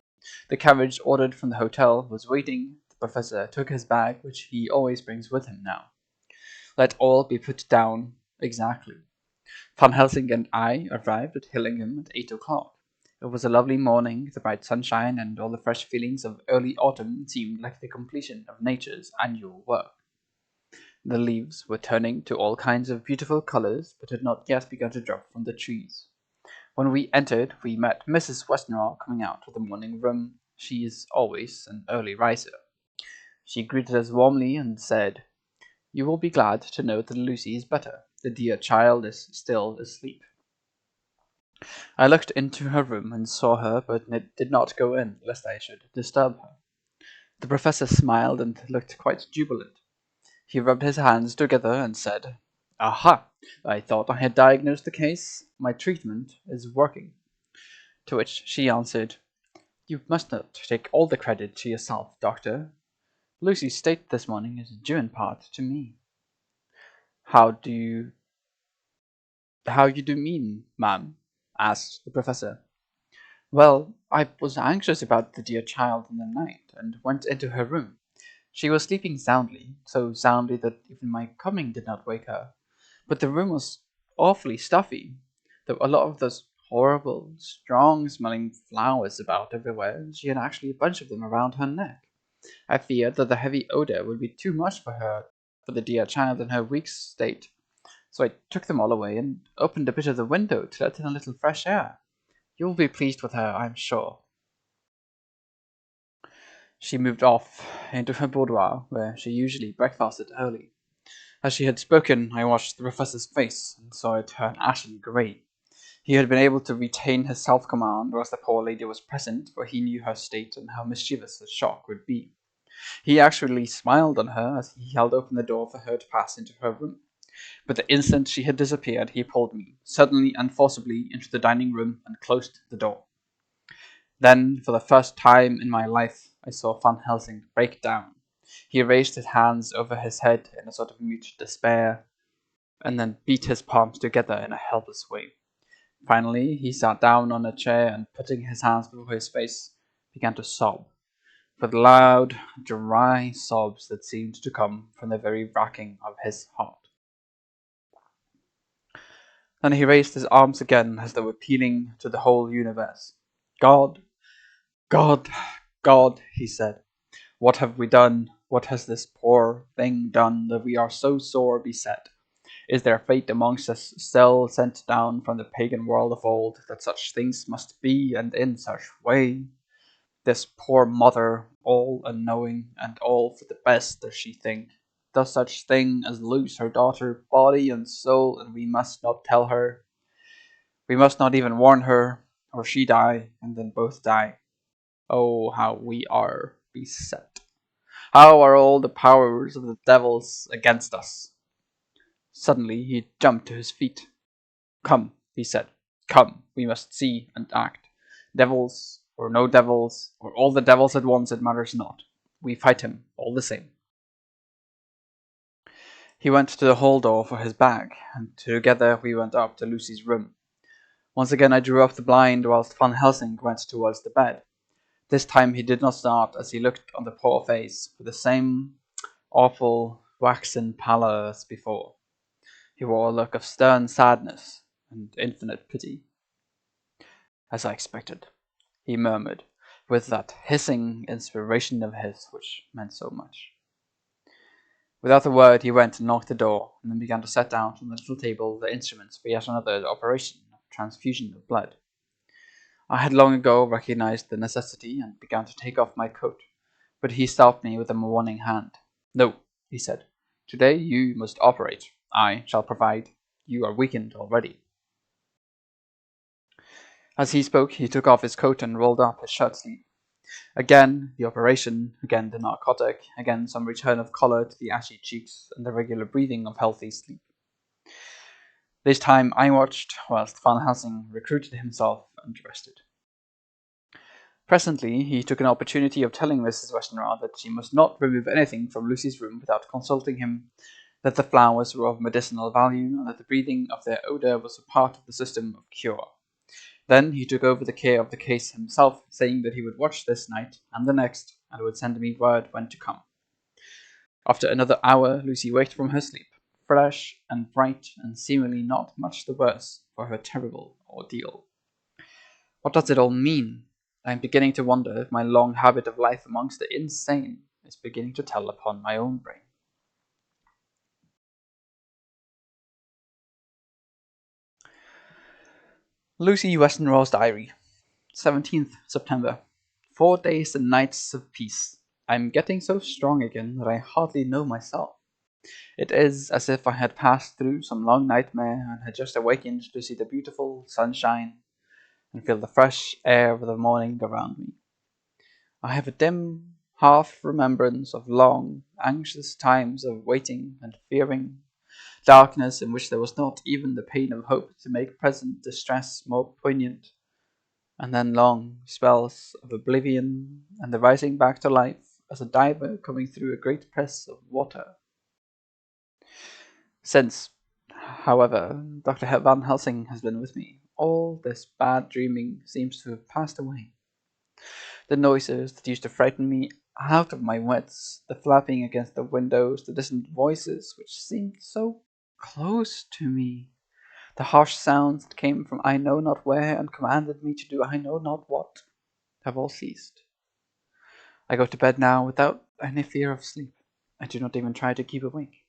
Speaker 2: The carriage ordered from the hotel was waiting. The professor took his bag, which he always brings with him now. Let all be put down exactly. Van Helsing and I arrived at Hillingham at 8 o'clock. It was a lovely morning. The bright sunshine and all the fresh feelings of early autumn seemed like the completion of nature's annual work.
Speaker 3: The leaves were turning to all kinds of beautiful colors, but had not yet begun to drop from the trees. When we entered, we met Mrs. Westenra coming out of the morning room. She is always an early riser. She greeted us warmly and said, "You will be glad to know that Lucy is better. The dear child is still asleep." I looked into her room and saw her, but did not go in, lest I should disturb her. The professor smiled and looked quite jubilant. He rubbed his hands together and said, "Aha! I thought I had diagnosed the case. My treatment is working." To which she answered, "You must not take all the credit to yourself, doctor. Lucy's state this morning is due in part to me." How you do mean, ma'am?" asked the professor. "Well, I was anxious about the dear child in the night, and went into her room. She was sleeping soundly, so soundly that even my coming did not wake her. But the room was awfully stuffy. There were a lot of those horrible, strong-smelling flowers about everywhere, and she had actually a bunch of them around her neck. I feared that the heavy odor would be too much for the dear child in her weak state. So I took them all away and opened a bit of the window to let in a little fresh air. You will be pleased with her, I'm sure." She moved off into her boudoir, where she usually breakfasted early. As she had spoken, I watched the professor's face and saw it turn ashen grey. He had been able to retain his self-command whilst the poor lady was present, for he knew her state and how mischievous the shock would be. He actually smiled on her as he held open the door for her to pass into her room. But the instant she had disappeared, he pulled me, suddenly and forcibly, into the dining room and closed the door. Then, for the first time in my life, I saw Van Helsing break down. He raised his hands over his head in a sort of mute despair, and then beat his palms together in a helpless way. Finally, he sat down on a chair and, putting his hands before his face, began to sob, with loud, dry sobs that seemed to come from the very racking of his heart. Then he raised his arms again as though appealing to the whole universe. "God, God, God," he said, "what have we done? What has this poor thing done that we are so sore beset? Is there fate amongst us still sent down from the pagan world of old, that such things must be, and in such way? This poor mother, all unknowing, and all for the best, does she think, does such thing as lose her daughter body and soul, and we must not tell her? We must not even warn her, or she die, and then both die. Oh, how we are beset! How are all the powers of the devils against us?" Suddenly he jumped to his feet. "Come," he said, "come, we must see and act. Devils, or no devils, or all the devils at once, it matters not. We fight him, all the same." He went to the hall door for his bag, and together we went up to Lucy's room. Once again I drew up the blind whilst Van Helsing went towards the bed. This time he did not start as he looked on the poor face with the same awful waxen pallor as before. He wore a look of stern sadness and infinite pity. "As I expected," he murmured, with that hissing inspiration of his which meant so much. Without a word he went and knocked the door, and then began to set down on the little table the instruments for yet another operation of transfusion of blood. I had long ago recognized the necessity, and began to take off my coat, but he stopped me with a warning hand. "No," he said, "today you must operate. I shall provide. You are weakened already." As he spoke, he took off his coat and rolled up his shirt sleeve. Again the operation, again the narcotic, again some return of colour to the ashy cheeks, and the regular breathing of healthy sleep. This time I watched, whilst Van Helsing recruited himself and rested. Presently he took an opportunity of telling Mrs. Westenra that she must not remove anything from Lucy's room without consulting him, that the flowers were of medicinal value, and that the breathing of their odour was a part of the system of cure. Then he took over the care of the case himself, saying that he would watch this night and the next, and would send me word when to come. After another hour, Lucy waked from her sleep, fresh and bright, and seemingly not much the worse for her terrible ordeal. What does it all mean? I am beginning to wonder if my long habit of life amongst the insane is beginning to tell upon my own brain. Lucy Westenraw's diary. 17th September. 4 days and nights of peace. I'm getting so strong again that I hardly know myself. It is as if I had passed through some long nightmare and had just awakened to see the beautiful sunshine and feel the fresh air of the morning around me. I have a dim half remembrance of long, anxious times of waiting and fearing, darkness in which there was not even the pain of hope to make present distress more poignant, and then long spells of oblivion and the rising back to life as a diver coming through a great press of water. Since, however, Dr. Van Helsing has been with me, all this bad dreaming seems to have passed away. The noises that used to frighten me out of my wits, the flapping against the windows, the distant voices which seemed so close to me, the harsh sounds that came from I know not where and commanded me to do I know not what, have all ceased. I go to bed now without any fear of sleep. I do not even try to keep awake.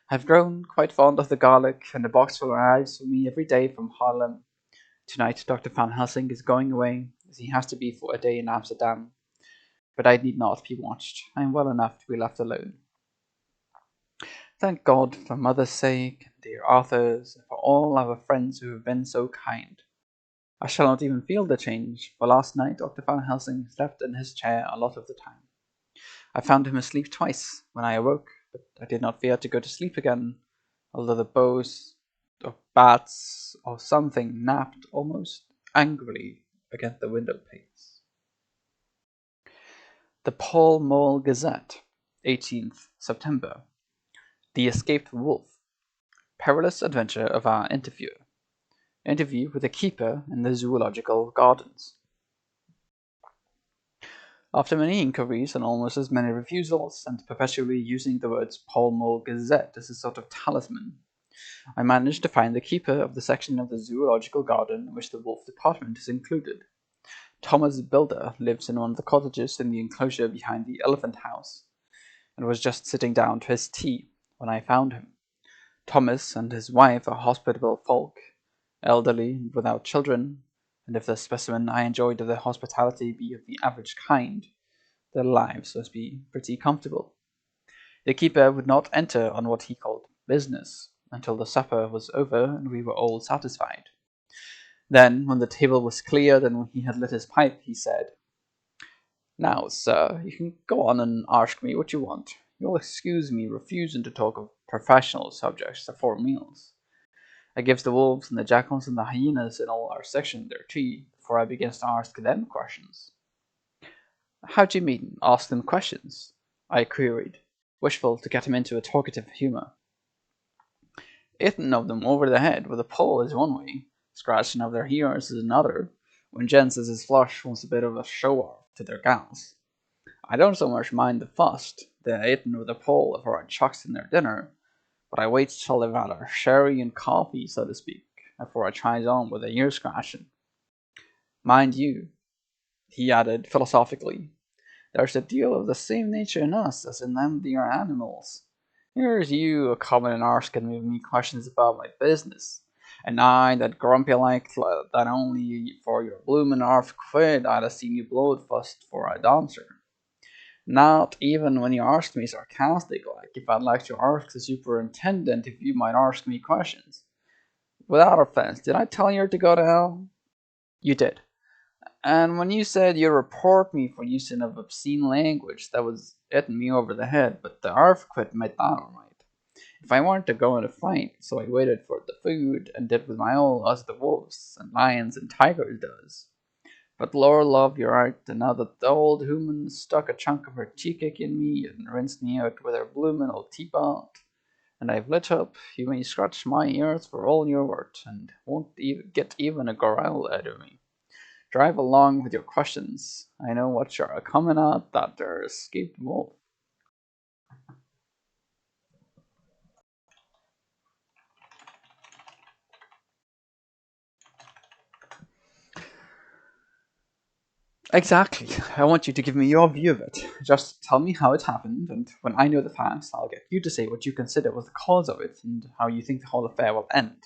Speaker 3: I have grown quite fond of the garlic, and the box will arrives for me every day from Haarlem. Tonight Dr. Van Helsing is going away, as he has to be for a day in Amsterdam. But I need not be watched. I am well enough to be left alone. Thank God for mother's sake, and dear Arthur's, and for all our friends who have been so kind. I shall not even feel the change, for last night Dr. Van Helsing slept in his chair a lot of the time. I found him asleep twice when I awoke, but I did not fear to go to sleep again, although the bows of bats or something napped almost angrily against the window panes. The Pall Mall Gazette, 18th September. The Escaped Wolf. Perilous adventure of our interviewer. Interview with the keeper in the zoological gardens. After many inquiries and almost as many refusals, and perpetually using the words Pall Mall Gazette as a sort of talisman, I managed to find the keeper of the section of the zoological garden in which the wolf department is included. Thomas Builder lives in one of the cottages in the enclosure behind the elephant house, and was just sitting down to his tea when I found him. Thomas and his wife are hospitable folk, elderly and without children, and if the specimen I enjoyed of their hospitality be of the average kind, their lives must be pretty comfortable. The keeper would not enter on what he called business until the supper was over and we were all satisfied. Then, when the table was cleared and when he had lit his pipe, he said, "Now, sir, you can go on and ask me what you want. You'll excuse me refusing to talk of professional subjects afore meals. I gives the wolves and the jackals and the hyenas in all our section their tea before I begins to ask them questions." "How do you mean, ask them questions?" I queried, wishful to get him into a talkative humour. "Hitting of them over the head with a pole is one way, scratching of their ears is another, when gents as is flush wants a bit of a show-off to their gals. I don't so much mind the fust, the hitting with a pole afore I chucks in their dinner, but I waits till they've had their sherry and coffee, so to speak, afore I tries on with the ear scratching. Mind you," he added philosophically, "there's a deal of the same nature in us as in them dear animals. Here's you a comin' and arskin me questions about my business, and I that grumpy like that only for your bloomin' £1/2 I'd have seen you blow it fust for I'd answer. Not even when you asked me sarcastic like if I'd like to ask the superintendent if you might ask me questions. Without offense, did I tell you to go to hell?" "You did. And when you said you'd report me for using of obscene language, that was hitting me over the head, but the earthquake made that alright. If I weren't to go in a fight, so I waited for the food and did with my all as the wolves and lions and tigers does. But Lord love your art, and now that the old woman stuck a chunk of her cheek in me and rinsed me out with her bloomin' old teapot, and I've lit up, you may scratch my ears for all you're worth, and won't get even a growl out of me. Drive along with your questions. I know what you're a comin' at, that there escaped wolf." "Exactly. I want you to give me your view of it. Just tell me how it happened, and when I know the facts, I'll get you to say what you consider was the cause of it, and how you think the whole affair will end.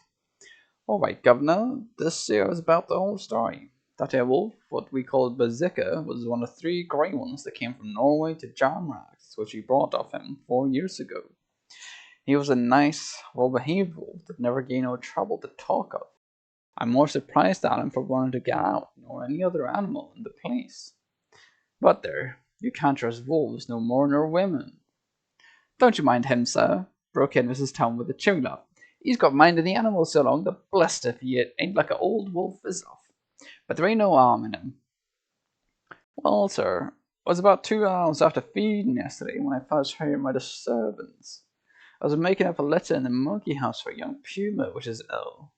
Speaker 3: Alright, Governor, this here is about the whole story. That here wolf, what we called Bazika, was one of 3 grey ones that came from Norway to Jamraks, which we brought off him 4 years ago. He was a nice, well-behaved wolf that never gave no trouble to talk of. I'm more surprised at him for wanting to get out, nor any other animal in the place. But there, you can't trust wolves no more nor women. Don't you mind him, sir, broke in Mrs. Town with a cheery laugh. He's got mind of the animals so long, the blessed if he ain't like a old wolf himself. But there ain't no harm in him. Well, sir, it was about 2 hours after feeding yesterday when I first heard my disturbance. I was making up a litter in the monkey house for a young puma which is ill.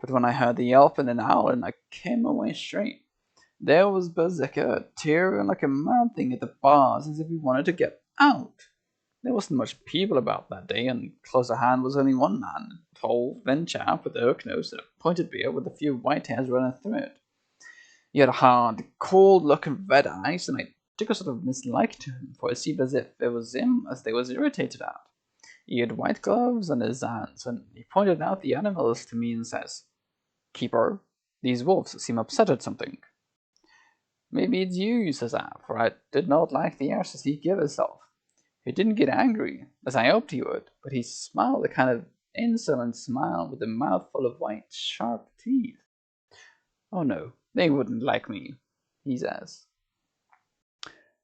Speaker 3: But when I heard the yelping and howling, I came away straight. There was Bazika tearing like a mad thing at the bars as if he wanted to get out. There wasn't much people about that day, and close at hand was only one man, a tall, thin chap with a hook nose and a pointed beard with a few white hairs running through it. He had a hard, cold look and red eyes, and I took a sort of mislike to him, for it seemed as if it was him as they was irritated at. He had white gloves on his hands, and he pointed out the animals to me and says, "Keeper, these wolves seem upset at something." "Maybe it's you," says I, for I did not like the airs he gave himself. He didn't get angry, as I hoped he would, but he smiled a kind of insolent smile with a mouthful of white, sharp teeth. "Oh no, they wouldn't like me," he says.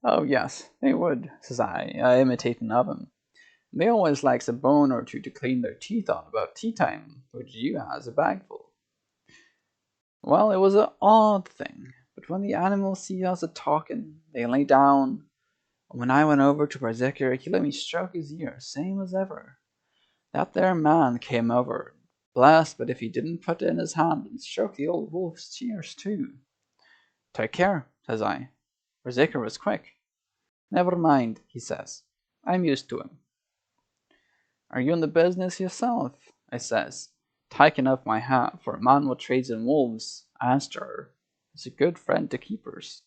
Speaker 3: "Oh yes, they would," says I, imitating of him. "They always likes a bone or two to clean their teeth on about tea time, which you has a bagful." Well, it was a odd thing, but when the animals see us a-talking, they lay down, and when I went over to Bazika, he let me stroke his ear, same as ever. That there man came over, blessed but if he didn't put in his hand and stroke the old wolf's ears too. "Take care," says I. Bazika was quick. "Never mind," he says. "I'm used to him." "Are you in the business yourself?" I says, taking off my hat, for a man what trades in wolves, Astor, is a good friend to keepers.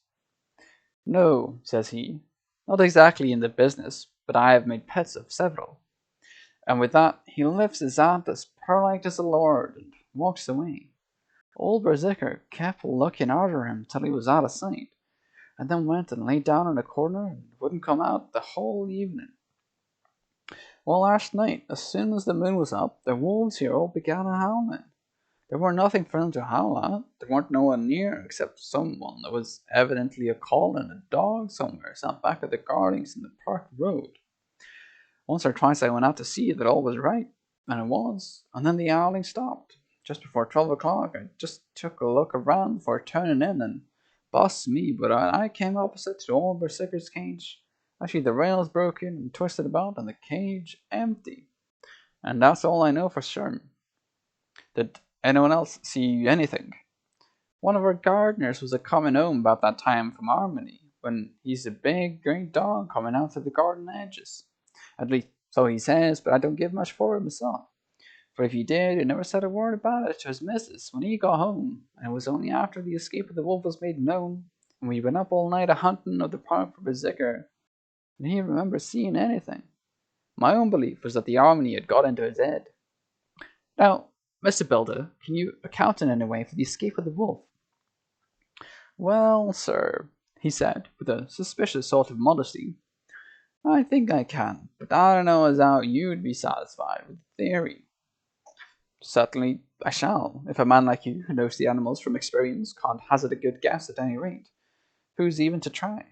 Speaker 3: "No," says he, "not exactly in the business, but I have made pets of several." And with that he lifts his hat as polite as a lord and walks away. Old Berserker kept looking after him till he was out of sight, and then went and lay down in a corner and wouldn't come out the whole evening. Well, last night, as soon as the moon was up, the wolves here all began a howling. There were nothing for them to howl at. There weren't no one near except someone that was evidently a-calling a dog somewhere out back of the gardens in the park road. Once or twice I went out to see that all was right, and it was, and then the howling stopped. Just before 12 o'clock, I just took a look around before turning in, and boss me, but I came opposite to old Berserker's cage. Actually, the rails broken and twisted about, and the cage empty. And that's all I know for certain. Did anyone else see anything? One of our gardeners was coming home about that time from Harmony, when he's a big, great dog coming out to the garden edges. At least, so he says, but I don't give much for it myself. For if he did, he never said a word about it to his missus when he got home, and it was only after the escape of the wolf was made known, and we went up all night a-hunting of the park for Berserker, and he remembers seeing anything. My own belief was that the harmony had got into his head. Now, Mr. Builder, can you account in any way for the escape of the wolf? "Well, sir," he said, with a suspicious sort of modesty, "I think I can, but I don't know as how you'd be satisfied with the theory." "Certainly I shall, if a man like you, who knows the animals from experience, can't hazard a good guess at any rate. Who's even to try?"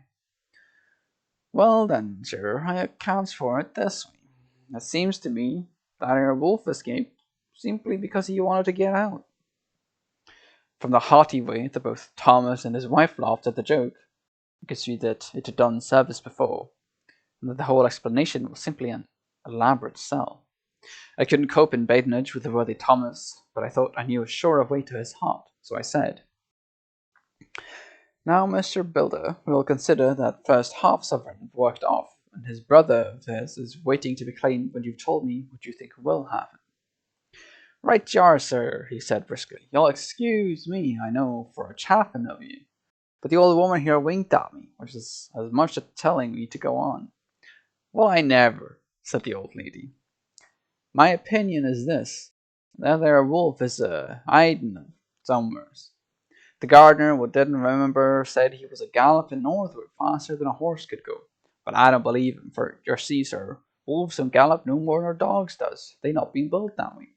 Speaker 3: "Well then, sir, I accounts for it this way. It seems to me that our wolf escaped simply because he wanted to get out." From the hearty way that both Thomas and his wife laughed at the joke, I could see that it had done service before, and that the whole explanation was simply an elaborate sell. I couldn't cope in badinage with the worthy Thomas, but I thought I knew a surer way to his heart, so I said, "Now, Mr. Builder, we'll consider that first half-sovereign worked off, and his brother of his is waiting to be claimed when you've told me what you think will happen." "Right you are, sir," he said briskly. "You'll excuse me, I know, for a chaffing of you, but the old woman here winked at me, which is as much as telling me to go on." "Well, I never," said the old lady. "My opinion is this. there wolf is hiding somewheres. The gardener, who didn't remember, said he was a galloping northward faster than a horse could go. But I don't believe him, for you see, sir, wolves don't gallop no more nor dogs does. They not been built that way.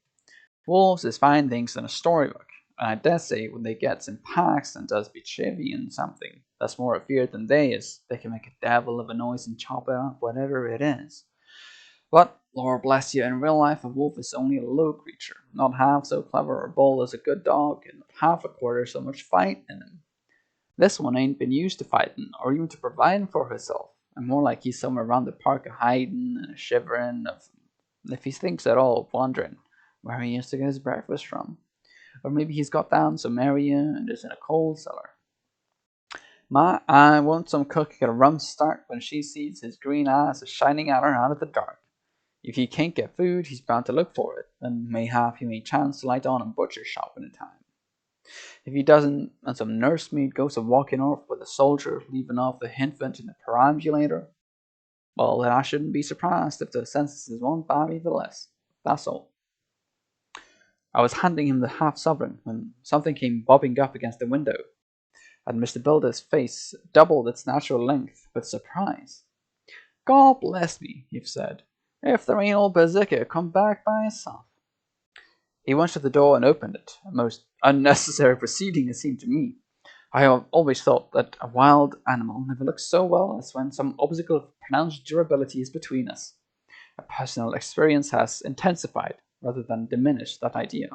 Speaker 3: Wolves is fine things in a storybook, and I dessay when they gets in packs and does be chivy and something that's more afeard than they is, they can make a devil of a noise and chop it up whatever it is. But, Lord bless you, in real life a wolf is only a low creature, not half so clever or bold as a good dog, and not half a quarter so much fight in him. This one ain't been used to fighting, or even to providing for herself, and more like he's somewhere around the park a hiding and a shivering of, if he thinks at all, of wondering where he used to get his breakfast from. Or maybe he's got down some area and is in a coal cellar. Ma, I want some cook get a rum start when she sees his green eyes shining at her out of the dark. If he can't get food, he's bound to look for it, and mayhap he may chance to light on a butcher's shop in a time. If he doesn't, and some nursemaid goes a walking off with a soldier, leaving off the infant in the perambulator, well, then I shouldn't be surprised if the census is one babby the less. That's all. I was handing him the half-sovereign when something came bobbing up against the window, and Mr. Builder's face doubled its natural length with surprise. God bless me, he said. If there ain't old Bazooka come back by himself. He went to the door and opened it, a most unnecessary proceeding it seemed to me. I have always thought that a wild animal never looks so well as when some obstacle of pronounced durability is between us. A personal experience has intensified rather than diminished that idea.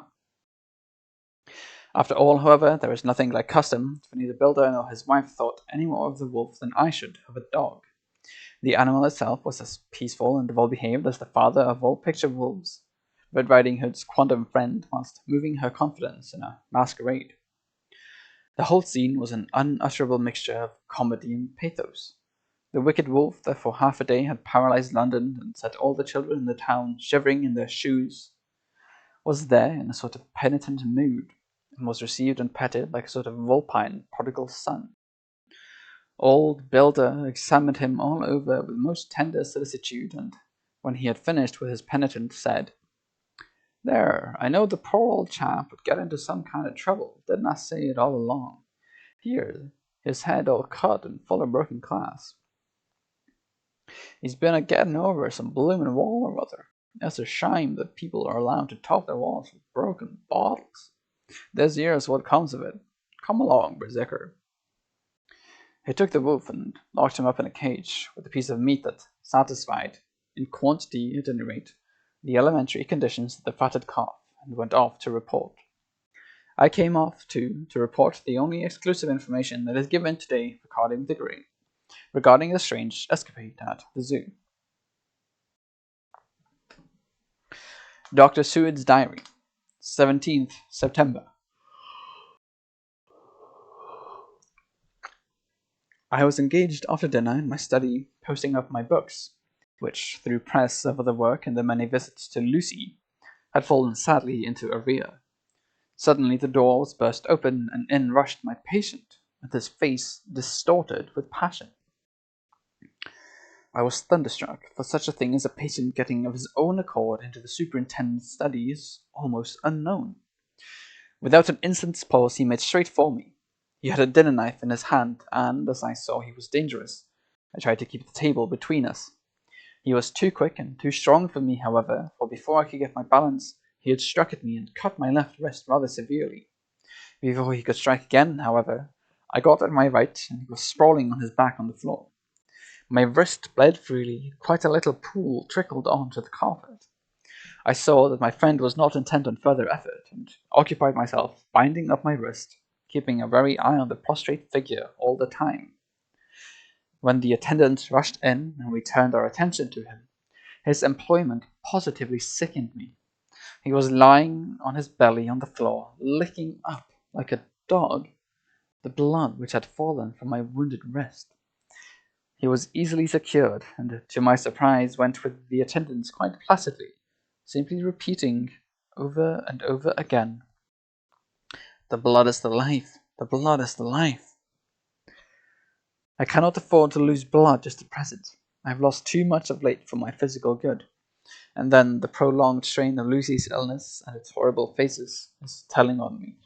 Speaker 3: After all, however, there is nothing like custom, for neither Builder nor his wife thought any more of the wolf than I should of a dog. The animal itself was as peaceful and well behaved as the father of all picture wolves, Red Riding Hood's quondam friend, whilst moving her confidence in a masquerade. The whole scene was an unutterable mixture of comedy and pathos. The wicked wolf that for half a day had paralyzed London and set all the children in the town shivering in their shoes was there in a sort of penitent mood, and was received and petted like a sort of vulpine prodigal son. Old Builder examined him all over with most tender solicitude, and when he had finished with his penitent, said, There, I know the poor old chap would get into some kind of trouble, didn't I say it all along? Here, his head all cut and full of broken glass. He's been a-getting over some bloomin' wall or other. It's a shame that people are allowed to top their walls with broken bottles. This here's what comes of it. Come along, Berserker. He took the wolf and locked him up in a cage with a piece of meat that satisfied, in quantity at any rate, the elementary conditions of the fatted calf, and went off to report. I came off, too, to report the only exclusive information that is given today regarding the strange escapade at the zoo. Dr. Seward's Diary, 17th September. I was engaged after dinner in my study posting up my books, which, through press of other work and the many visits to Lucy, had fallen sadly into arrear. Suddenly the door was burst open, and in rushed my patient, with his face distorted with passion. I was thunderstruck, for such a thing as a patient getting of his own accord into the superintendent's study is almost unknown. Without an instant's pause, he made straight for me. He had a dinner knife in his hand, and, as I saw he was dangerous, I tried to keep the table between us. He was too quick and too strong for me, however, for before I could get my balance, he had struck at me and cut my left wrist rather severely. Before he could strike again, however, I got at my right, and he was sprawling on his back on the floor. My wrist bled freely, quite a little pool trickled onto the carpet. I saw that my friend was not intent on further effort, and occupied myself binding up my wrist, keeping a wary eye on the prostrate figure all the time. When the attendant rushed in and we turned our attention to him, his employment positively sickened me. He was lying on his belly on the floor, licking up, like a dog, the blood which had fallen from my wounded wrist. He was easily secured, and to my surprise went with the attendants quite placidly, simply repeating over and over again, "The blood is the life, the blood is the life." I cannot afford to lose blood just at present. I have lost too much of late for my physical good. And then the prolonged strain of Lucy's illness and its horrible phases is telling on me.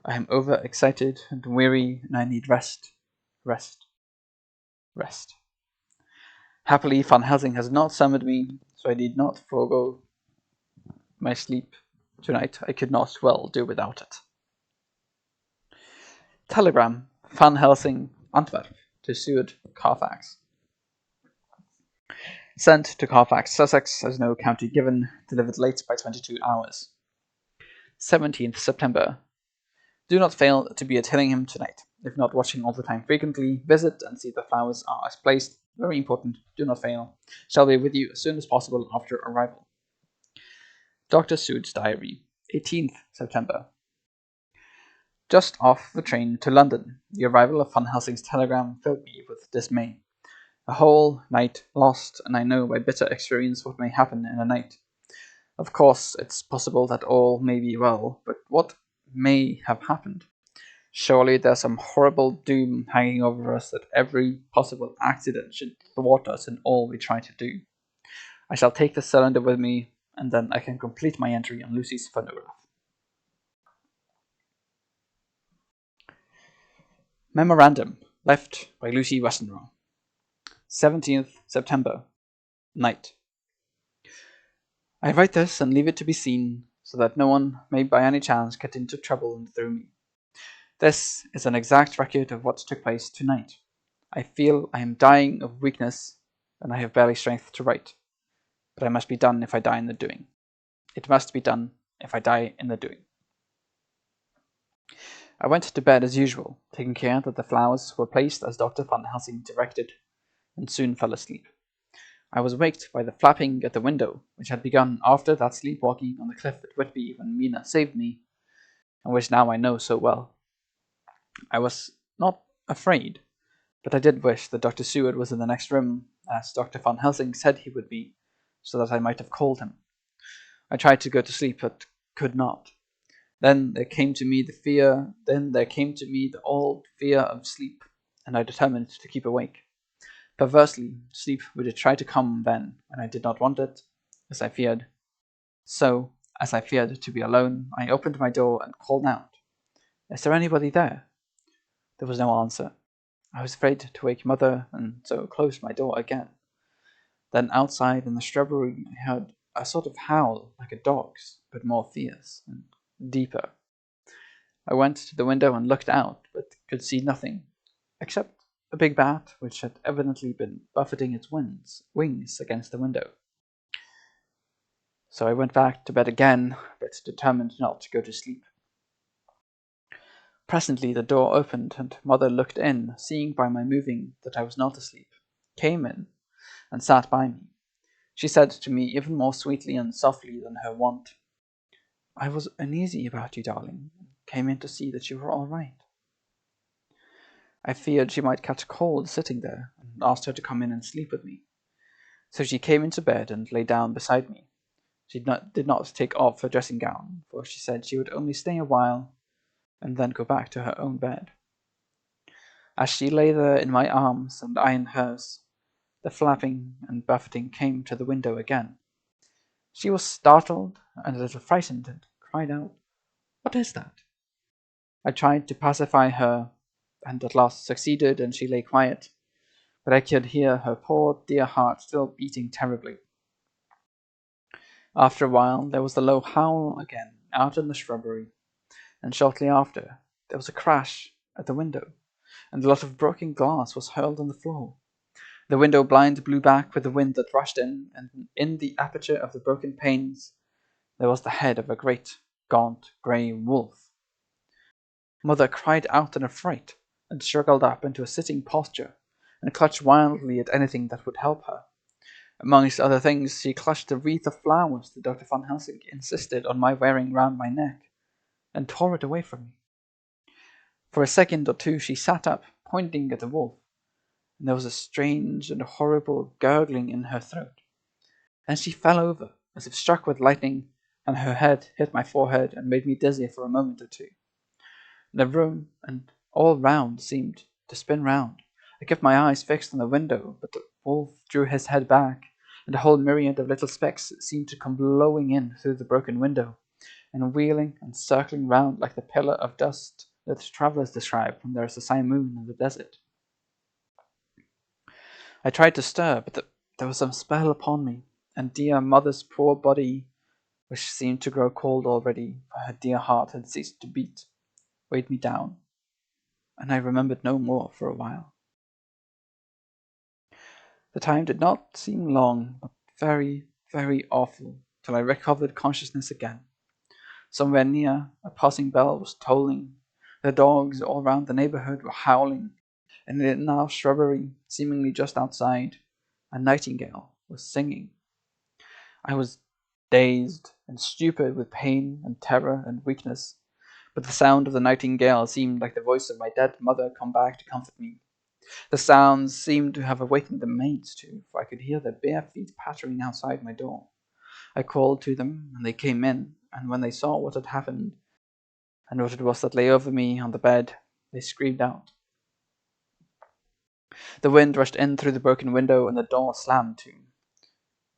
Speaker 3: I am overexcited and weary, and I need rest. Rest. Rest. Happily, Van Helsing has not summoned me, so I need not forego my sleep tonight. I could not well do without it. Telegram. Van Helsing, Antwerp, to Seward, Carfax. Sent to Carfax, Sussex, as no county given, delivered late by 22 hours. 17th September. Do not fail to be at Hillingham tonight. If not watching all the time frequently, visit and see the flowers are as placed. Very important, do not fail. Shall be with you as soon as possible after arrival. Dr. Seward's diary. 18th September. Just off the train to London, the arrival of Van Helsing's telegram filled me with dismay. A whole night lost, and I know by bitter experience what may happen in a night. Of course, it's possible that all may be well, but what may have happened? Surely there's some horrible doom hanging over us that every possible accident should thwart us in all we try to do. I shall take the cylinder with me, and then I can complete my entry on Lucy's phonograph. Memorandum left by Lucy Westenra. 17th September. Night. I write this and leave it to be seen, so that no one may by any chance get into trouble through me. This is an exact record of what took place tonight. I feel I am dying of weakness, and I have barely strength to write. But I must be done if I die in the doing. It must be done if I die in the doing. I went to bed as usual, taking care that the flowers were placed as Dr. Van Helsing directed, and soon fell asleep. I was waked by the flapping at the window, which had begun after that sleepwalking on the cliff at Whitby when Mina saved me, and which now I know so well. I was not afraid, but I did wish that Dr. Seward was in the next room, as Dr. Van Helsing said he would be, so that I might have called him. I tried to go to sleep, but could not. Then there came to me the old fear of sleep, and I determined to keep awake. Perversely, sleep would try to come then, and I did not want it, as I feared. So, as I feared to be alone, I opened my door and called out, "Is there anybody there?" There was no answer. I was afraid to wake Mother, and so closed my door again. Then outside in the shrubbery I heard a sort of howl like a dog's, but more fierce and deeper. I went to the window and looked out, but could see nothing, except a big bat which had evidently been buffeting its wings against the window. So I went back to bed again, but determined not to go to sleep. Presently the door opened, and Mother looked in, seeing by my moving that I was not asleep, came in, and sat by me. She said to me even more sweetly and softly than her wont, "I was uneasy about you, darling, and came in to see that you were all right." I feared she might catch cold sitting there, and asked her to come in and sleep with me. So she came into bed and lay down beside me. She did not take off her dressing gown, for she said she would only stay a while, and then go back to her own bed. As she lay there in my arms and I in hers, the flapping and buffeting came to the window again. She was startled and a little frightened, and cried out, "What is that?" I tried to pacify her, and at last succeeded, and she lay quiet, but I could hear her poor dear heart still beating terribly. After a while there was the low howl again out in the shrubbery, and shortly after there was a crash at the window, and a lot of broken glass was hurled on the floor. The window blind blew back with the wind that rushed in, and in the aperture of the broken panes there was the head of a great, gaunt, grey wolf. Mother cried out in a fright, and struggled up into a sitting posture, and clutched wildly at anything that would help her. Amongst other things, she clutched the wreath of flowers that Dr. Van Helsing insisted on my wearing round my neck, and tore it away from me. For a second or two she sat up, pointing at the wolf, and there was a strange and horrible gurgling in her throat. Then she fell over, as if struck with lightning, and her head hit my forehead and made me dizzy for a moment or two. The room and all round seemed to spin round. I kept my eyes fixed on the window, but the wolf drew his head back, and a whole myriad of little specks seemed to come blowing in through the broken window, and wheeling and circling round like the pillar of dust that travellers describe when there is a side moon in the desert. I tried to stir, but there was some spell upon me, and dear mother's poor body, which seemed to grow cold already, for her dear heart had ceased to beat, weighed me down, and I remembered no more for a while. The time did not seem long, but very, very awful, till I recovered consciousness again. Somewhere near, a passing bell was tolling, the dogs all round the neighbourhood were howling, and in our shrubbery, seemingly just outside, a nightingale was singing. I was dazed and stupid with pain and terror and weakness, but the sound of the nightingale seemed like the voice of my dead mother come back to comfort me. The sounds seemed to have awakened the maids too, for I could hear their bare feet pattering outside my door. I called to them, and they came in, and when they saw what had happened, and what it was that lay over me on the bed, they screamed out. The wind rushed in through the broken window, and the door slammed to.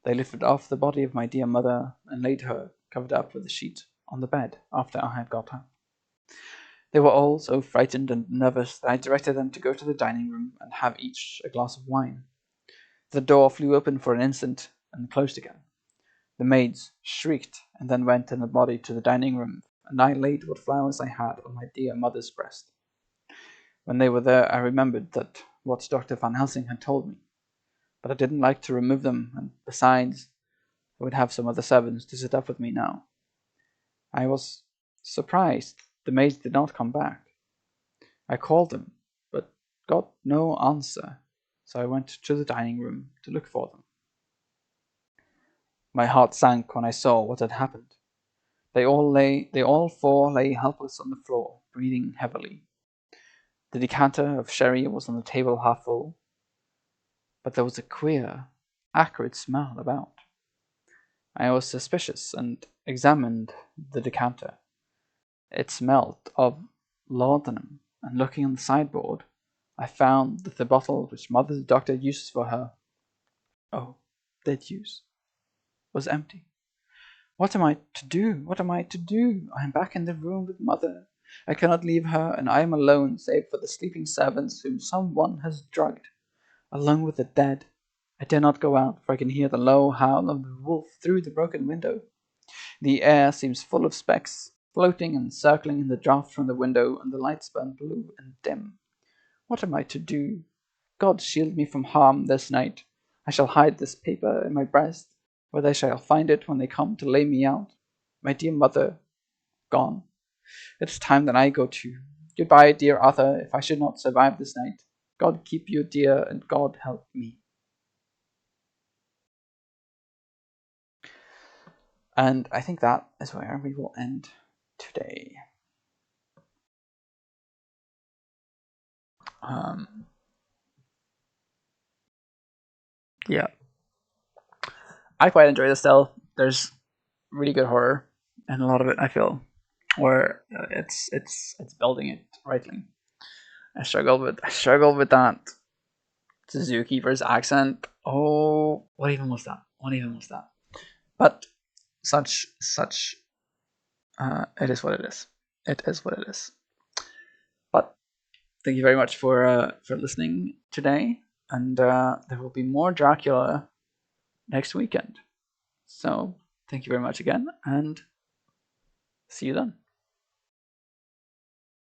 Speaker 3: They lifted off the body of my dear mother, and laid her, covered up with a sheet, on the bed after I had got up. They were all so frightened and nervous that I directed them to go to the dining room and have each a glass of wine. The door flew open for an instant, and closed again. The maids shrieked, and then went in a body to the dining room, and I laid what flowers I had on my dear mother's breast. When they were there, I remembered that what Dr. Van Helsing had told me, but I didn't like to remove them, and besides, I would have some other servants to sit up with me now. I was surprised the maids did not come back. I called them, but got no answer, so I went to the dining room to look for them. My heart sank when I saw what had happened. They all four lay helpless on the floor, breathing heavily. The decanter of sherry was on the table half full, but there was a queer, acrid smell about. I was suspicious and examined the decanter. It smelt of laudanum, and looking on the sideboard, I found that the bottle which Mother's doctor uses for her, did use, was empty. What am I to do? What am I to do? I am back in the room with Mother. I cannot leave her, and I am alone, save for the sleeping servants whom someone has drugged. Alone with the dead. I dare not go out, for I can hear the low howl of the wolf through the broken window. The air seems full of specks, floating and circling in the draught from the window, and the lights burn blue and dim. What am I to do? God shield me from harm this night. I shall hide this paper in my breast, where they shall find it when they come to lay me out. My dear mother, gone. It is time that I go too. Goodbye, dear Arthur, if I should not survive this night. God keep you, dear, and God help me. And I think that is where we will end today. Yeah. I quite enjoy this still. There's really good horror, and a lot of it I feel where it's building it rightly. I struggle with that zookeeper's accent. Oh, what even was that? But such it is what it is. It is what it is. But thank you very much for listening today, and there will be more Dracula next weekend. So thank you very much again, and see you then.